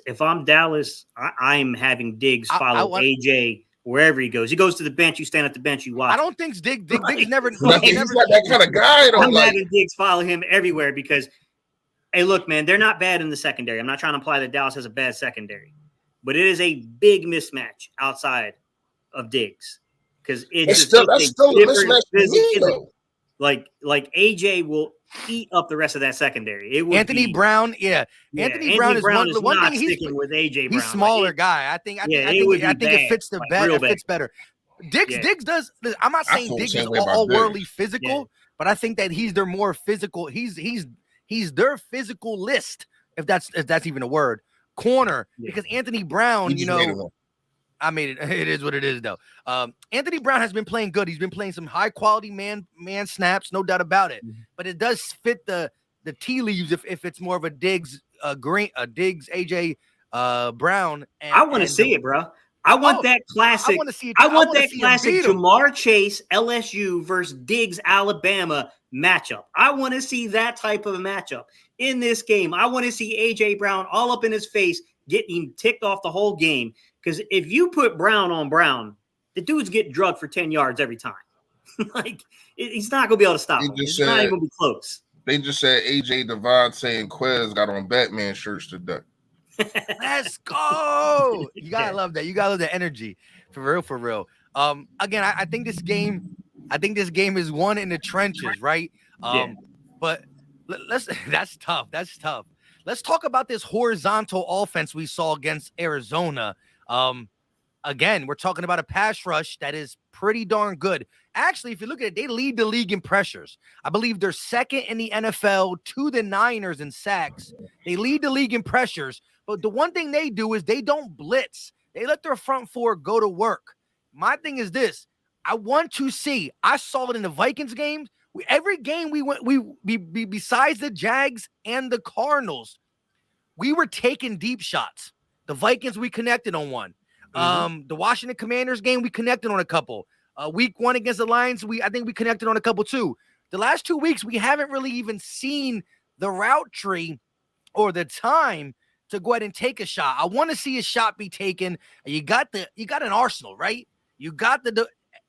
B: If I'm Dallas, I'm having Diggs follow AJ wherever he goes. He goes to the bench. You stand at the bench. You watch.
A: I don't think Diggs never.
C: He's not that kind of guy.
B: I'm having Diggs follow him everywhere because, hey, look, man, they're not bad in the secondary. I'm not trying to imply that Dallas has a bad secondary, but it is a big mismatch outside of Diggs because that's still a mismatch for me, though. Like AJ will eat up the rest of that secondary.
A: Anthony Brown, Anthony Brown is one thing. He's
B: sticking with AJ Brown.
A: He's smaller guy. I think it fits the bet. It fits better. Diggs does. I'm not saying Diggs is all worldly physical, but I think that he's their more physical. He's their physical list, if that's even a word. Corner, because Anthony Brown, I made it. It is what it is, though. Anthony Brown has been playing good. He's been playing some high quality man snaps, no doubt about it. But it does fit the tea leaves if it's more of a Diggs AJ Brown.
B: I want to see it, bro. I want that classic. I want that classic Jamar Chase LSU versus Diggs Alabama matchup. I want to see that type of a matchup in this game. I want to see AJ Brown all up in his face, getting him ticked off the whole game. Because if you put Brown on Brown, the dude's getting drugged for 10 yards every time. He's not going to be able to stop him. It's not even going to be close.
C: They just said AJ, Devontae, and Quez got on Batman shirts today.
A: Let's go. You gotta love that. You gotta love the energy. For real, for real. Again, I think this game is won in the trenches, right? But let's that's tough. That's tough. Let's talk about this horizontal offense we saw against Arizona. Again, we're talking about a pass rush that is pretty darn good. Actually, if you look at it, they lead the league in pressures. I believe they're second in the NFL to the Niners in sacks. They lead the league in pressures. But the one thing they do is they don't blitz. They let their front four go to work. My thing is this. I want to see. I saw it in the Vikings game. Every game we went, besides the Jags and the Cardinals, we were taking deep shots. The Vikings, we connected on one. The Washington Commanders game, we connected on a couple. Week 1 against the Lions, I think we connected on a couple too. The last 2 weeks, we haven't really even seen the route tree or the time to go ahead and take a shot. I want to see a shot be taken. You got an arsenal, right? You got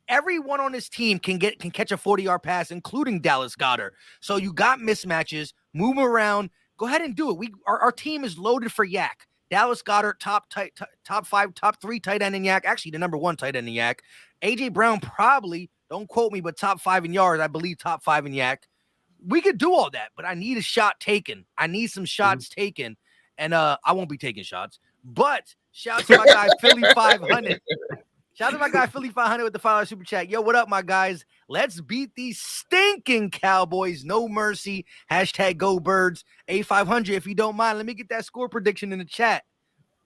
A: everyone on this team can catch a 40-yard pass, including Dallas Goedert. So you got mismatches, move around, go ahead and do it. Our team is loaded for yak. Dallas Goedert, top 5, top 3 tight end in yak. Actually, the number 1 tight end in yak. AJ Brown probably, don't quote me, but top 5 in yards. I believe top 5 in yak. We could do all that, but I need a shot taken. I need some shots taken, and I won't be taking shots. But shout out to my guy Philly 500. Shout out to my guy Philly 500 with the $5 super chat. Yo, what up, my guys? Let's beat these stinking Cowboys. No mercy. Hashtag go birds. A500, if you don't mind, let me get that score prediction in the chat.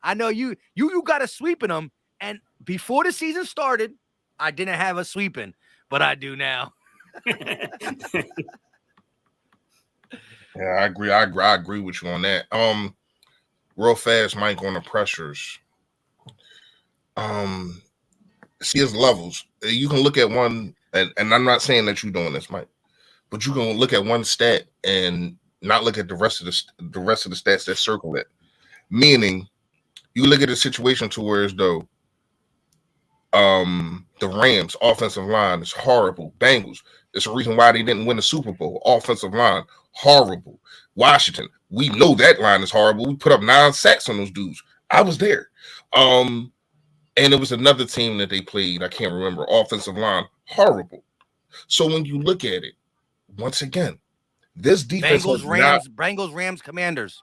A: I know you got a sweeping them, and before the season started, I didn't have a sweeping, but I do now.
C: Yeah, I agree. I agree with you on that. Real fast, Mike, on the pressures. See his levels. You can look at one, and I'm not saying that you're doing this, Mike, but you can look at one stat and not look at the rest of the stats that circle it. Meaning, you look at a situation to where as though the Rams offensive line is horrible. Bengals, it's a reason why they didn't win the Super Bowl. Offensive line, horrible. Washington, we know that line is horrible. We put up 9 sacks on those dudes. I was there. And it was another team that they played. I can't remember. Offensive line, horrible. So when you look at it, once again, this defense
A: Bengals, Rams, Commanders.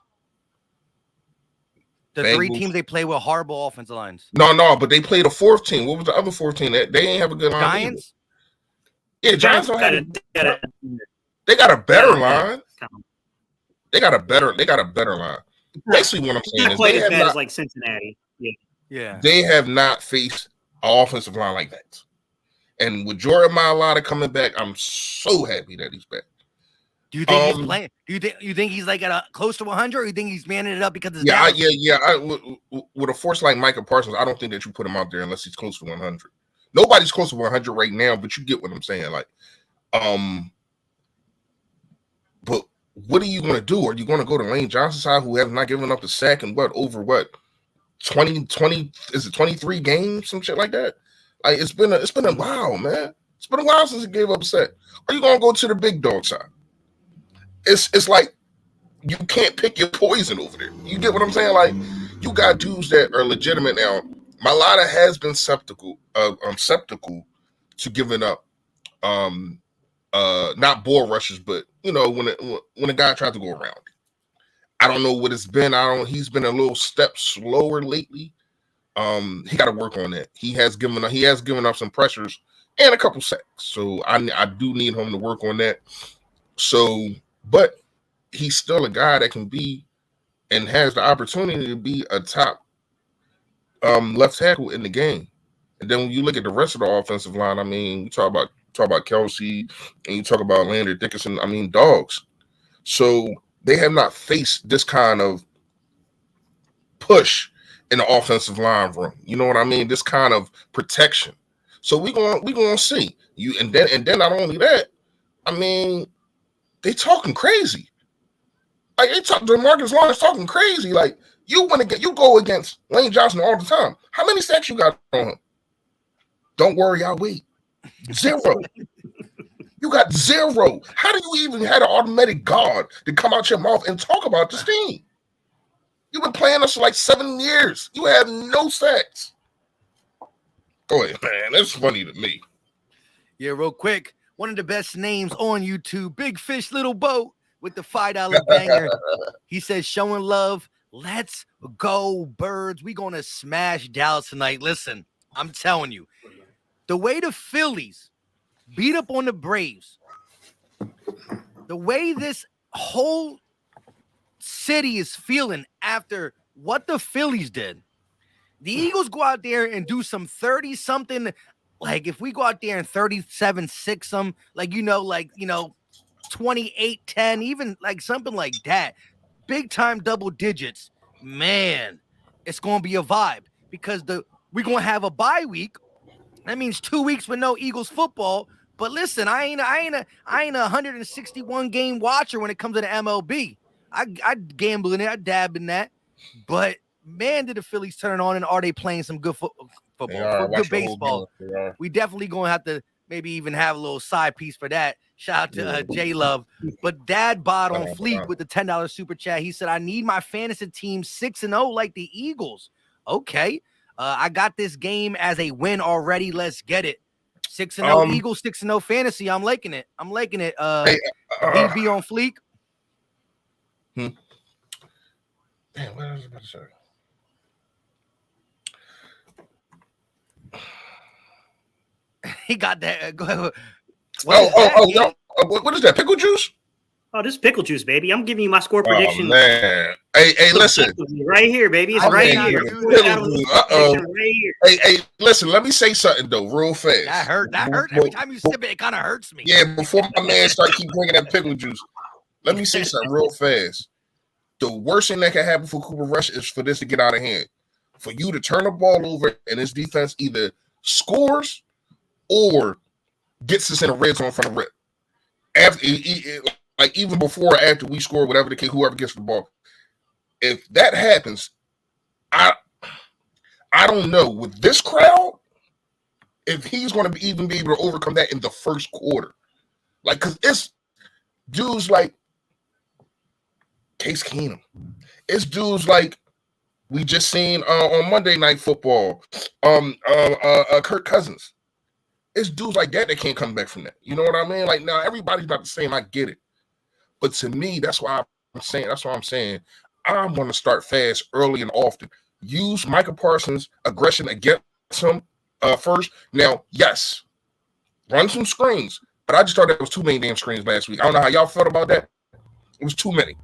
A: The Bengals. 3 teams they play with horrible offensive lines.
C: No, but they played a 4th team. What was the other 4th team? They ain't have a good line.
A: Giants?
C: Either. Yeah, Giants don't have they got a better line. They got a better line. Basically, what I'm saying is
B: they have not, like Cincinnati.
A: Yeah.
C: They have not faced an offensive line like that. And with Jordan Mailata coming back, I'm so happy that he's back.
A: Do you think he's playing? Do you think he's like at close to 100, or you think he's manning it up because of
C: with a force like Micah Parsons, I don't think that you put him out there unless he's close to 100. Nobody's close to 100 right now, but you get what I'm saying. Like, but what are you going to do? Are you going to go to Lane Johnson's side, who has not given up a sack in over 20 is it 23 games, some shit like that? Like it's been a while, man. It's been a while since he gave up a sack. Are you gonna go to the big dog side? It's like you can't pick your poison over there. You get what I'm saying? Like you got dudes that are legitimate now. Mailata has been skeptical to giving up not ball rushes, but you know when a guy tried to go around. I don't know what it's been. He's been a little step slower lately. He got to work on that. He has given up some pressures and a couple sacks. So I do need him to work on that. So, but he's still a guy that can be and has the opportunity to be a top left tackle in the game. And then when you look at the rest of the offensive line, I mean, you talk about Kelsey and you talk about Landry Dickinson. I mean, dogs. So they have not faced this kind of push in the offensive line room. You know what I mean? This kind of protection. So we gonna see you. And then not only that, I mean, they talking crazy. Like Marcus Lawrence talking crazy. Like you go against Lane Johnson all the time. How many sacks you got on him? Don't worry, I'll wait. 0. You got 0. How do you even have an automatic guard to come out your mouth and talk about this team? You've been playing us for like 7 years. You have no sacks. Go ahead, man. That's funny to me.
A: Yeah, real quick. One of the best names on YouTube, Big Fish Little Boat with the $5 banger. He says, showing love. Let's go, Birds. We going to smash Dallas tonight. Listen, I'm telling you, the way the Phillies beat up on the Braves, the way this whole city is feeling after what the Phillies did, the Eagles go out there and do some 30-something. Like, if we go out there and 37-6 them, 28-10, even like something like that, big time double digits, man, it's going to be a vibe because we're going to have a bye week. That means 2 weeks with no Eagles football. But listen, I ain't a 161 game watcher when it comes to the MLB. I gamble in it, I dab in that. But man, did the Phillies turn on, and are they playing some good football, good baseball? We definitely going to have to maybe even have a little side piece for that. Shout out to J Love. But Dad Bod on Fleek with the $10 super chat. He said, I need my fantasy team 6-0 like the Eagles. Okay. I got this game as a win already. Let's get it. 6-0 Eagles, 6-0 fantasy. I'm liking it. DB on Fleek.
C: Damn, what was I about to say?
A: He got that. Go ahead.
C: What is that? Pickle juice?
B: Oh, this is pickle juice, baby. I'm giving you my score prediction.
C: Oh, man. Hey, listen.
B: Right here, baby. It's right here.
C: Right here. Hey, listen. Let me say something, though, real fast.
A: That hurt. Every time you sip it, it kind of hurts me.
C: Yeah, before my man keep drinking that pickle juice, let me say something real fast. The worst thing that can happen for Cooper Rush is for this to get out of hand. For you to turn the ball over and this defense either scores or gets us in a red zone from the rip. Even before or after we score, whatever the case, whoever gets the ball. If that happens, I don't know. With this crowd, if he's going to even be able to overcome that in the first quarter. Like, because it's dudes like Case Keenum. It's dudes like we just seen on Monday Night Football, Kirk Cousins. It's dudes like that can't come back from that. You know what I mean? Like, now everybody's not the same. I get it. But to me, that's why I'm saying I'm going to start fast early and often. Use Micah Parsons' aggression against him first. Now, yes, run some screens. But I just thought that was too many damn screens last week. I don't know how y'all felt about that. It was too many.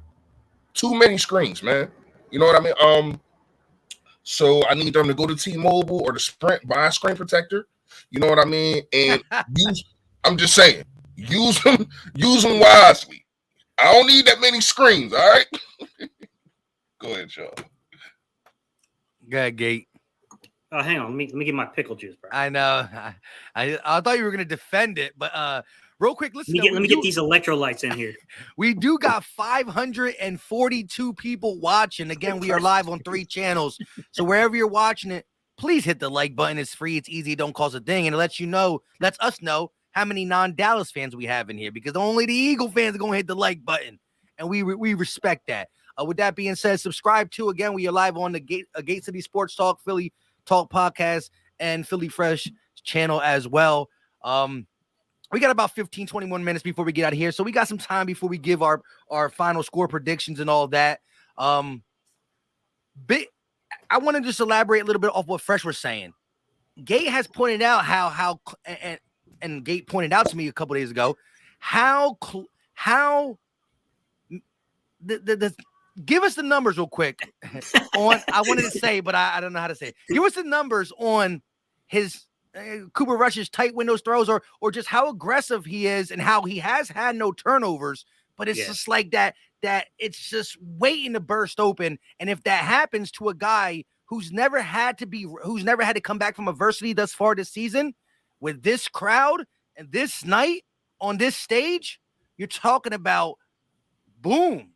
C: Too many screens, man. You know what I mean? So I need them to go to T-Mobile or to Sprint, buy a screen protector. You know what I mean? And I'm just saying, use them wisely. I don't need that many screens, all right? Go ahead, Sean.
A: Go ahead, Gate.
B: Oh, hang on. Let me get my pickle juice, bro.
A: I know. I thought you were gonna defend it, but real quick, listen.
B: Let me get these electrolytes in here.
A: We do got 542 people watching. Again, we are live on 3 channels. So wherever you're watching it, please hit the like button. It's free. It's easy. It don't cost a thing. And it lets us know how many non-Dallas fans we have in here, because only the Eagle fans are going to hit the like button. And we respect that. With that being said, subscribe to, again, we are live on the Gate City Sports Talk, Philly Talk Podcast, and Philly Fresh channel as well. We got about 15, 21 minutes before we get out of here. So we got some time before we give our final score predictions and all that. I want to just elaborate a little bit off what Fresh was saying. Gate has pointed out how and Gate pointed out to me a couple days ago how give us the numbers real quick on, I wanted to say, but I don't know how to say it. Give us the numbers on his Cooper Rush's tight windows throws, or just how aggressive he is and how he has had no turnovers, but it's just like that it's just waiting to burst open. And if that happens to a guy who's never had to come back from adversity thus far this season, with this crowd and this night on this stage, you're talking about boom,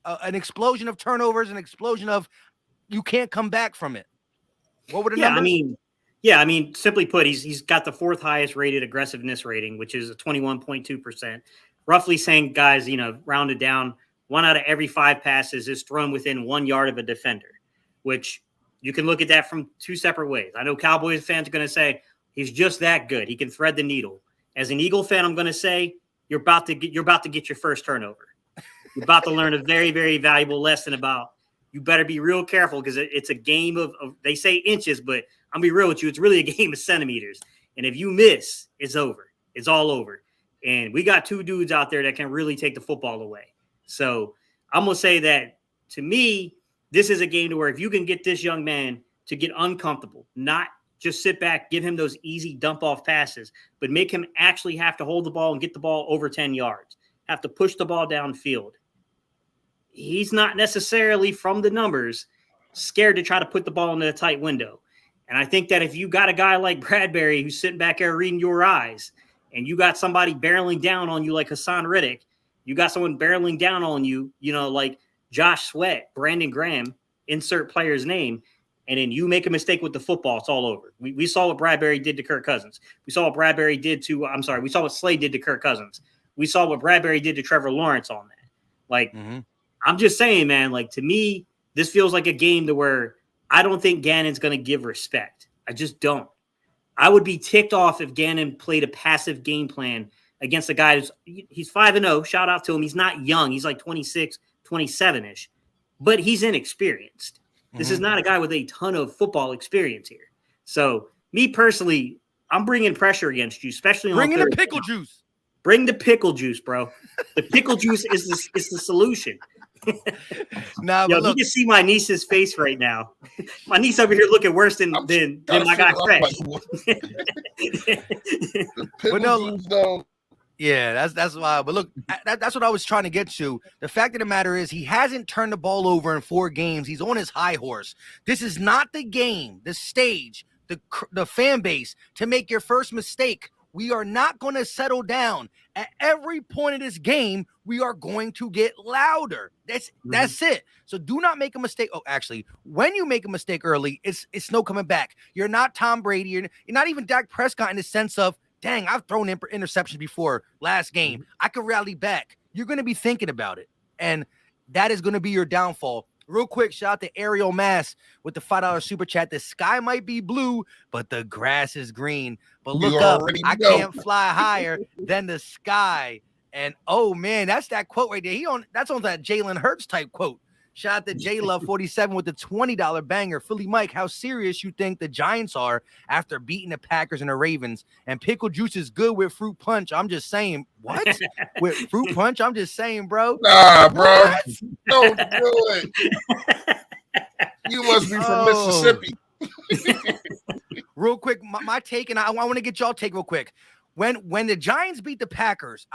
A: an explosion of turnovers, an explosion of you can't come back from it. What were the numbers?
B: I mean, simply put, he's got the 4th highest rated aggressiveness rating, which is a 21.2%. Roughly saying, guys, rounded down, 1 out of every 5 passes is thrown within 1 yard of a defender, which you can look at that from 2 separate ways. I know Cowboys fans are going to say he's just that good. He can thread the needle. As an Eagle fan, I'm going to say you're about to get your first turnover. You're about to learn a very, very valuable lesson about you better be real careful because it's a game of they say inches, but I'm going to be real with you. It's really a game of centimeters. And if you miss, it's over. It's all over. And we got 2 dudes out there that can really take the football away. So I'm going to say that, to me, this is a game to where if you can get this young man to get uncomfortable, not just sit back, give him those easy dump-off passes, but make him actually have to hold the ball and get the ball over 10 yards, have to push the ball downfield. He's not necessarily, from the numbers, scared to try to put the ball into a tight window. And I think that if you got a guy like Bradbury who's sitting back there reading your eyes, and you got somebody barreling down on you like Hassan Reddick, you got someone barreling down on you, like Josh Sweat, Brandon Graham, insert player's name, and then you make a mistake with the football, it's all over. We saw what Bradbury did to Kirk Cousins. We saw what Slade did to Kirk Cousins. We saw what Bradbury did to Trevor Lawrence on that. I'm just saying, man, to me, this feels like a game to where I don't think Gannon's going to give respect. I just don't. I would be ticked off if Gannon played a passive game plan against a guy he's 5-0. Shout out to him. He's not young. He's like 26, 27-ish, but he's inexperienced. This is not a guy with a ton of football experience here. So me personally, I'm bringing pressure against you, especially on
A: bringing the pickle juice.
B: Bring the pickle juice, bro. The pickle juice is the solution.
A: Nah,
B: yo,
A: but look,
B: you can see my niece's face right now. My niece over here looking worse than my guy Craig.
A: But no, yeah, that's why. But look, that's what I was trying to get to. The fact of the matter is, he hasn't turned the ball over in 4 games. He's on his high horse. This is not the game, the stage, the fan base to make your first mistake. We are not going to settle down. At every point of this game, we are going to get louder. That's it. So do not make a mistake. Oh, actually, when you make a mistake early, it's no coming back. You're not Tom Brady. You're not even Dak Prescott in the sense of, dang, I've thrown interceptions before last game. I could rally back. You're going to be thinking about it. And that is going to be your downfall. Real quick, shout out to Ariel Mass with the $5 super chat. The sky might be blue, but the grass is green. But look up, I can't fly higher than the sky. And oh man, that's that quote right there. That's on that Jalen Hurts type quote. Shout out to J Love 47 with the $20 banger. Philly Mike, how serious you think the Giants are after beating the Packers and the Ravens? And pickle juice is good with fruit punch. I'm just saying, what? With fruit punch? I'm just saying, bro.
C: Nah, bro. What? Don't do it. You must be from Mississippi.
A: Real quick, my take, and I want to get y'all take real quick. When the Giants beat the Packers,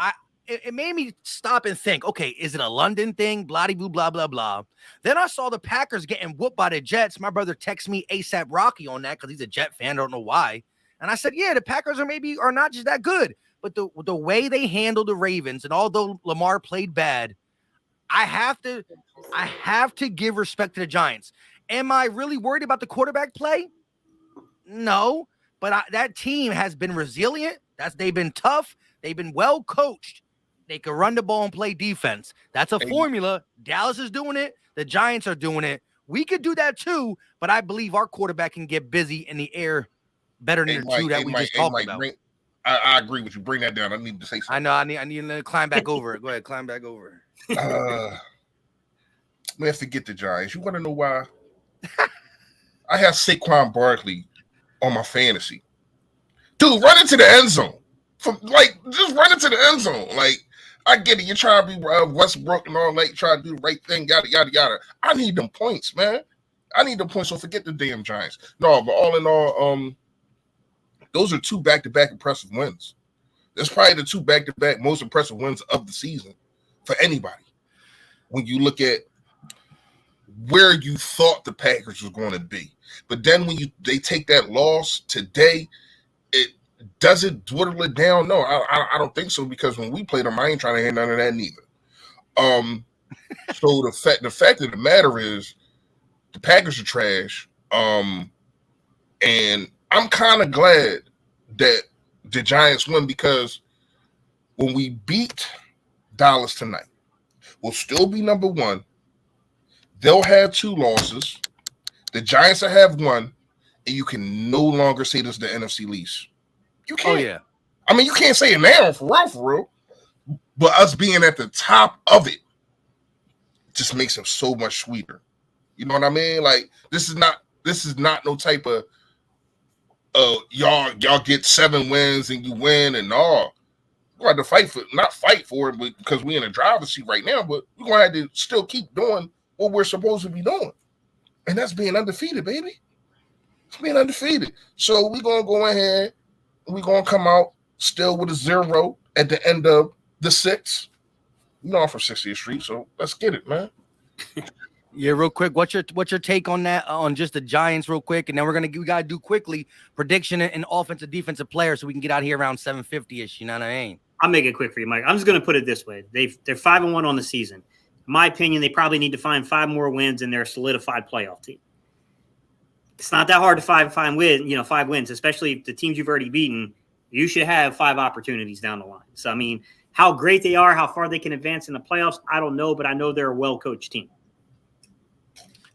A: it made me stop and think, okay, is it a London thing? Blah, blah, blah, blah. Then I saw the Packers getting whooped by the Jets. My brother texted me ASAP Rocky on that because he's a Jet fan. I don't know why. And I said, yeah, the Packers are not just that good. But the way they handled the Ravens, and although Lamar played bad, I have to give respect to the Giants. Am I really worried about the quarterback play? No. But that team has been resilient. They've been tough. They've been well coached. They can run the ball and play defense. That's a formula. Dallas is doing it. The Giants are doing it. We could do that too, but I believe our quarterback can get busy in the air better than the two that we just talked about.
C: I agree with you. Bring that down. I need to say something.
A: I know. I need to climb back over it. Go ahead, climb back over.
C: Man, forget the Giants. You want to know why? I have Saquon Barkley on my fantasy. Dude, run into the end zone. Just run into the end zone. I get it. You're trying to be Westbrook and all that. You try to do the right thing, yada, yada, yada. I need them points, man. I need them points, so forget the damn Giants. No, but all in all, those are 2 back-to-back impressive wins. That's probably the 2 back-to-back most impressive wins of the season for anybody. When you look at where you thought the Packers was going to be. But then when they take that loss today, does it dwindle it down? No, I don't think so, because when we played them, I ain't trying to hear none of that neither. So the fact of the matter is the Packers are trash. And I'm kind of glad that the Giants won, because when we beat Dallas tonight, will still be number one. They'll have 2 losses. The Giants will have 1, and you can no longer say this is the NFC least. You can't.
A: Oh yeah.
C: I mean, you can't say it now, for real. But us being at the top of it just makes it so much sweeter. You know what I mean? Like this is not no type of y'all get 7 wins and you win and all. We're going to fight for it, but because we're in a driver's seat right now, but we're going to have to still keep doing what we're supposed to be doing. And that's being undefeated, baby. It's being undefeated. So we're going to go ahead and we're going to come out still with a 0 at the end of the 6th. You know I'm from 60th Street, so let's get it, man.
A: Yeah, real quick. What's your take on that? On just the Giants, real quick, and then we gotta do quickly prediction and offensive defensive players so we can get out here around 7:50ish. You know what I mean?
B: I'll make it quick for you, Mike. I'm just gonna put it this way: they're 5-1 on the season. In my opinion, they probably need to find 5 more wins and they're a solidified playoff team. It's not that hard to find 5 wins, especially if the teams you've already beaten. You should have 5 opportunities down the line. So I mean, how great they are, how far they can advance in the playoffs, I don't know, but I know they're a well-coached team.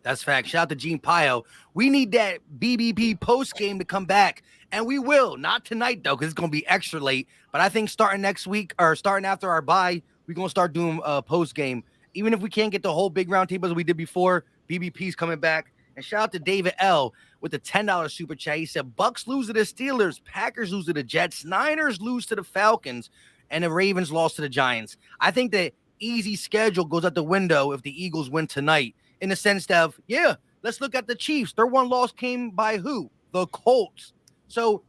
A: That's fact. Shout out to Gene Pio. We need that BBP post game to come back, and we will. Not tonight though, because it's gonna be extra late. But I think starting next week or starting after our bye, we're gonna start doing post game. Even if we can't get the whole big round table as we did before, BBP's coming back. And shout out to David L with the $10 super chat. He said Bucks lose to the Steelers, Packers lose to the Jets, Niners lose to the Falcons, and the Ravens lost to the Giants. I think the easy schedule goes out the window if the Eagles win tonight. In the sense of, yeah, let's look at the Chiefs. Their 1 loss came by who? The Colts. So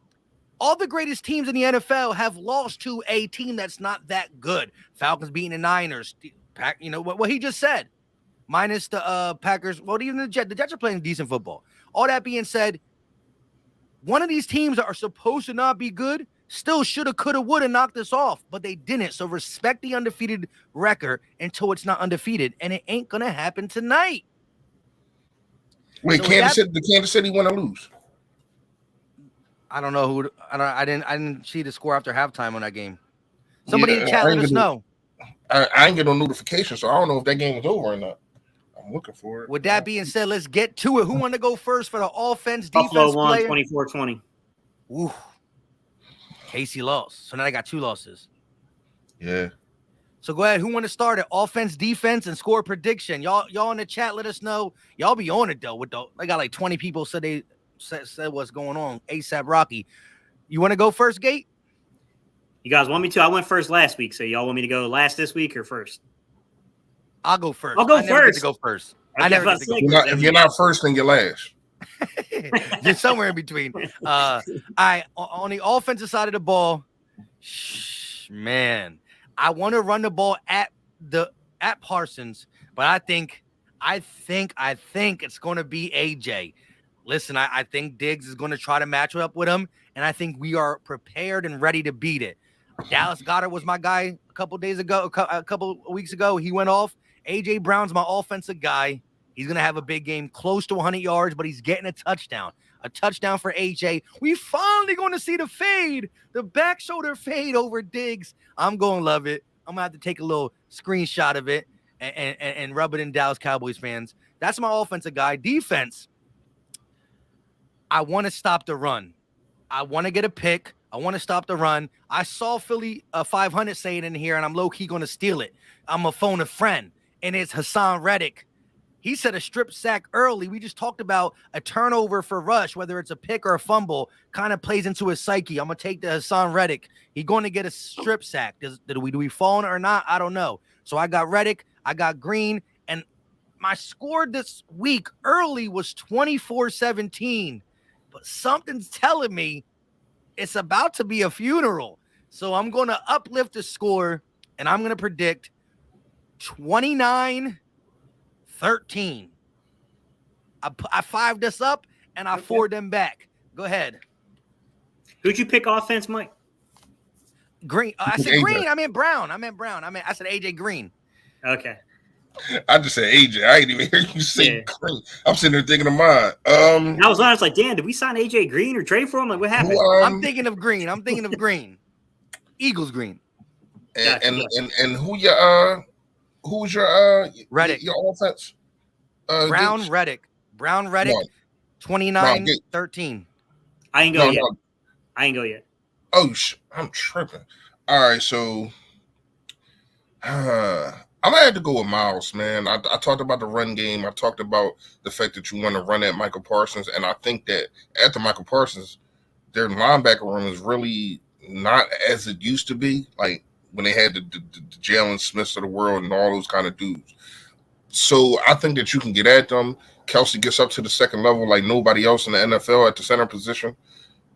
A: all the greatest teams in the NFL have lost to a team that's not that good. Falcons beating the Niners. You know what he just said. Minus the Packers. Well, even the Jets. The Jets are playing decent football. All that being said, one of these teams that are supposed to not be good still shoulda, coulda, woulda knocked us off, but they didn't. So respect the undefeated record until it's not undefeated, and it ain't gonna happen tonight.
C: Wait, so the Kansas City want to lose?
A: I don't know who. I didn't see the score after halftime on that game. Somebody in the chat let us know.
C: I ain't get no notification, so I don't know if that game is over or not. I'm looking for it.
A: With that being said, let's get to it. Who want to go first for the offense, defense
B: Buffalo won
A: player?
B: 24-20.
A: Ooh. Casey lost. So now I got 2 losses.
C: Yeah.
A: So go ahead. Who want to start it? Offense, defense, and score prediction. Y'all in the chat, let us know. Y'all be on it though. I got like 20 people said they said what's going on. ASAP Rocky. You want to go first, Gate?
B: You guys want me to? I went first last week, so y'all want me to go last this week or first?
A: I'll go first.
B: I'll go
A: I
B: first.
A: Never get to go first. I never get to go first.
C: If you're not first, then you're last.
A: You're somewhere in between. On the offensive side of the ball, man, I want to run the ball at Parsons, but I think it's going to be AJ. Listen, I think Diggs is going to try to match up with him, and I think we are prepared and ready to beat it. Dallas Goedert was my guy a couple weeks ago. He went off. AJ Brown's my offensive guy. He's going to have a big game, close to 100 yards, but he's getting a touchdown. A touchdown for AJ. We finally going to see the fade, the back shoulder fade over Diggs. I'm going to love it. I'm going to have to take a little screenshot of it and rub it in Dallas Cowboys fans. That's my offensive guy. Defense, I want to stop the run. I want to get a pick. I want to stop the run. I saw Philly 500 say it in here, and I'm low-key going to steal it. I'm going to phone a friend, and it's Hassan Reddick. He said a strip sack early. We just talked about a turnover for Rush, whether it's a pick or a fumble, kind of plays into his psyche. I'm going to take the Hassan Reddick. He's going to get a strip sack. Do we phone or not? I don't know. So I got Reddick. I got Green. And my score this week early was 24-17. But something's telling me it's about to be a funeral. So I'm going to uplift the score, and I'm going to predict 29-13. I 5 this up, and I 4 them back. Go ahead.
B: Who'd you pick offense, Mike?
A: Green. I said Green. I meant Brown. I said AJ Green.
B: Okay.
C: I just said AJ. I didn't even hear you say Green. I'm sitting there thinking of mine.
B: I was honest, like, Dan, did we sign AJ Green or trade for him? Like, what happened?
A: I'm thinking of Green. Eagles Green.
C: And who who's your
A: Reddick.
C: your offense?
A: Brown Reddick. 29-13.
B: I ain't go yet.
C: Oh, I'm tripping. All right, so I'm gonna have to go with Miles, man. I talked about the run game. I talked about the fact that you want to run at Michael Parsons, and I think that after Michael Parsons, their linebacker room is really not as it used to be. Like when they had the Jalen Smiths of the world and all those kind of dudes. So I think that you can get at them. Kelsey gets up to the second level like nobody else in the NFL at the center position.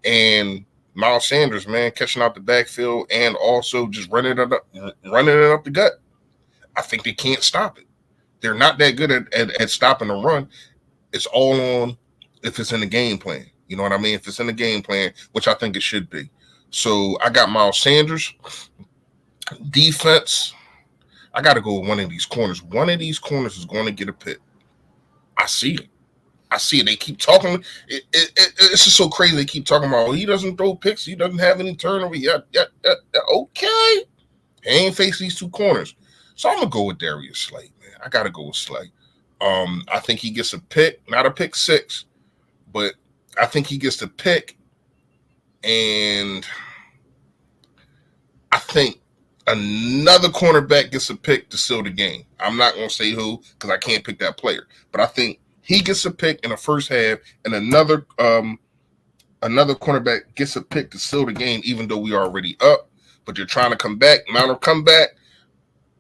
C: And Miles Sanders, man, catching out the backfield and also just running it up the gut. I think they can't stop it. They're not that good at stopping the run. It's all on if it's in the game plan. You know what I mean? If it's in the game plan, which I think it should be. So I got Miles Sanders. Defense, I got to go with one of these corners. One of these corners is going to get a pick. I see it. They keep talking. It's just so crazy. They keep talking about, he doesn't throw picks. He doesn't have any turnover. Yeah. Okay. He ain't faced these two corners. So I'm going to go with Darius Slay, man. I got to go with Slay. I think he gets a pick, not a pick six, but I think he gets the pick. And I think another cornerback gets a pick to seal the game. I'm not going to say who because I can't pick that player. But I think he gets a pick in the first half, and another cornerback gets a pick to seal the game, even though we are already up. But you're trying to come back. Mount will come back.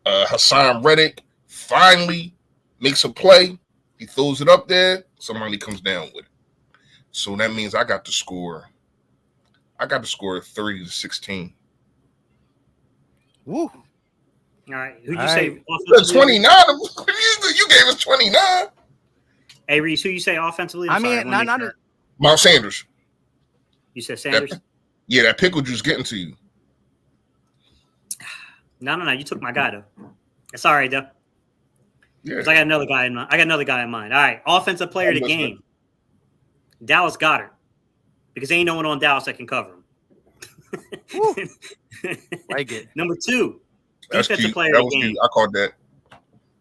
C: Hassan Reddick finally makes a play. He throws it up there. Somebody comes down with it. So that means I got to score 30-16.
A: Woo.
B: All right. Who'd you say?
C: 29. You gave us 29.
B: Hey, Reese, who you say offensively?
C: Miles Sanders.
B: You said Sanders?
C: That pickle juice getting to you.
B: No. You took my guy, though. It's all right, though.
C: Yeah.
B: Because I got another guy in mind. All right. Offensive player of the game. Dallas Goedert. Because ain't no one on Dallas that can cover him.
A: Like it.
B: Number 2.
C: That's
B: defensive
C: cute.
B: player
C: That
B: of
C: was
B: the game.
C: cute. I called that.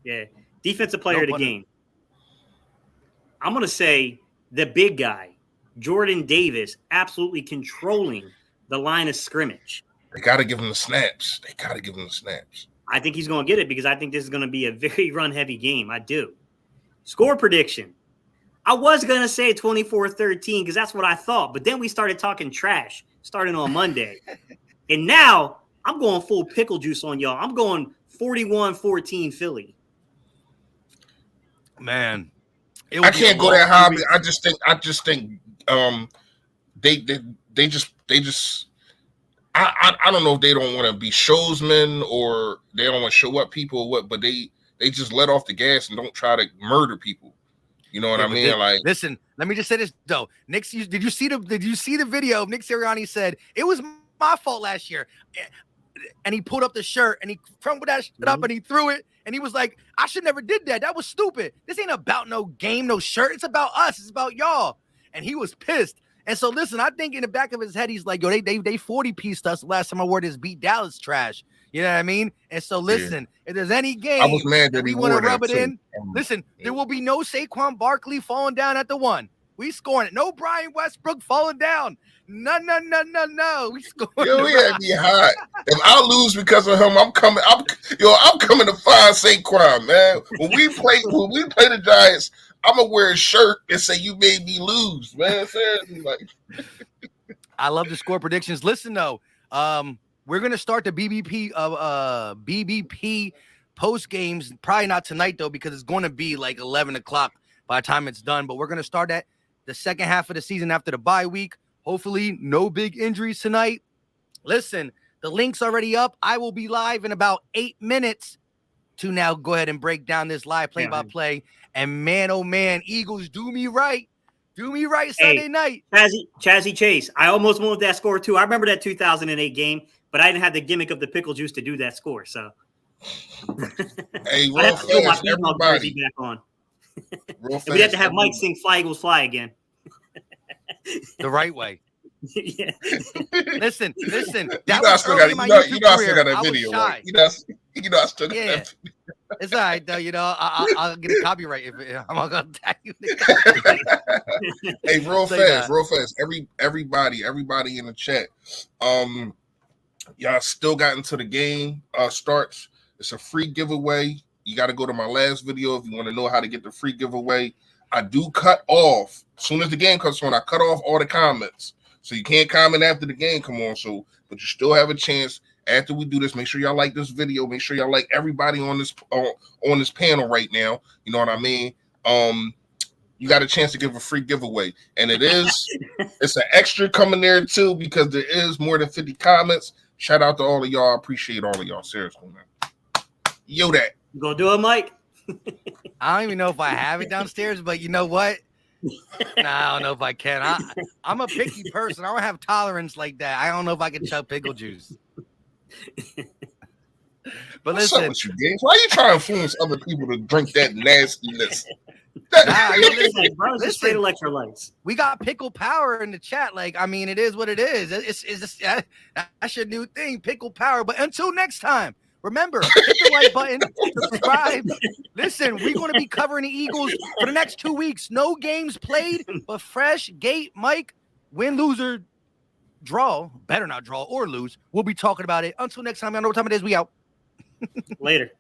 B: Yeah. Defensive player of the game. I'm going to say the big guy, Jordan Davis, absolutely controlling the line of scrimmage.
C: They got to give him the snaps.
B: I think he's going to get it because I think this is going to be a very run-heavy game. I do. Score prediction. I was going to say 24-13 because that's what I thought. But then we started talking trash starting on Monday. And now I'm going full pickle juice on y'all. I'm going 41-14 Philly.
A: Man.
C: I can't go that high. I just think they just I don't know if they don't want to be showsmen or they don't want to show up people or what, but they just let off the gas and don't try to murder people. You know what I mean?
A: Listen, let me just say this though. Did you see the video? Nick Sirianni said it was my fault last year, and he pulled up the shirt and he crumbled that shit up and he threw it. And he was like, I should never did that. That was stupid. This ain't about no game, no shirt. It's about us. It's about y'all. And he was pissed. And so, listen, I think in the back of his head, he's like, yo, they 40-pieced us last time I wore this beat Dallas trash. You know what I mean? And so, listen, if there's any game
C: I was mad that
A: we
C: he
A: want to
C: wore
A: rub
C: that
A: it
C: too.
A: in, listen, there will be no Saquon Barkley falling down at the one. We scoring it. No Brian Westbrook falling down. No. We scoring.
C: Yo, he had me hot. If I lose because of him, I'm coming to find Saquon, man. When we play the Giants, I'm gonna wear a shirt and say you made me lose, man. Seriously,
A: I love the score predictions. Listen though, we're gonna start the BBP post games. Probably not tonight though, because it's going to be like 11 o'clock by the time it's done. But we're gonna start at the second half of the season after the bye week. Hopefully, no big injuries tonight. Listen, the link's already up. I will be live in about 8 minutes to now go ahead and break down this live play-by-play. And man, oh man, Eagles, do me right. Do me right Sunday night.
B: Chazzy Chase, I almost won with that score too. I remember that 2008 game, but I didn't have the gimmick of the pickle juice to do that score. So,
C: hey, real fast, everybody.
B: Back on.
C: Real fast,
B: we have to have Mike sing "Fly Eagles Fly" again.
A: The right way.
B: Yeah.
A: Listen.
C: I still got that video. Right? I still got that video.
A: It's all right though. You know, I'll get a copyright if I'm not gonna tag you.
C: Hey, real
A: Say
C: fast,
A: that.
C: real fast. Everybody in the chat. Y'all still got into the game starts. It's a free giveaway. You got to go to my last video if you want to know how to get the free giveaway. I do cut off as soon as the game comes on. I cut off all the comments, so you can't comment after the game come on. So, but you still have a chance after we do this. Make sure y'all like this video. Make sure y'all like everybody on this panel right now. You know what I mean? You got a chance to give a free giveaway, and it's an extra coming there too because there is more than 50 comments. Shout out to all of y'all. I appreciate all of y'all. Seriously, man. Yo, that.
B: You gonna do it, Mike?
A: I don't even know if I have it downstairs, but you know what? Nah, I don't know if I can. I'm a picky person. I don't have tolerance like that. I don't know if I can chug pickle juice. But
C: What's
A: listen,
C: up with you, Games? Why are you trying to influence other people to drink that nastiness?
B: Listen, straight electrolytes.
A: We got pickle power in the chat. Like, I mean, it is what it is. That's your new thing, pickle power. But until next time, remember, hit the like button, subscribe. Listen, we're going to be covering the Eagles for the next 2 weeks. No games played, but fresh gate, Mike, win, loser, draw, better not draw or lose. We'll be talking about it. Until next time, I know what time it is. We out.
B: Later.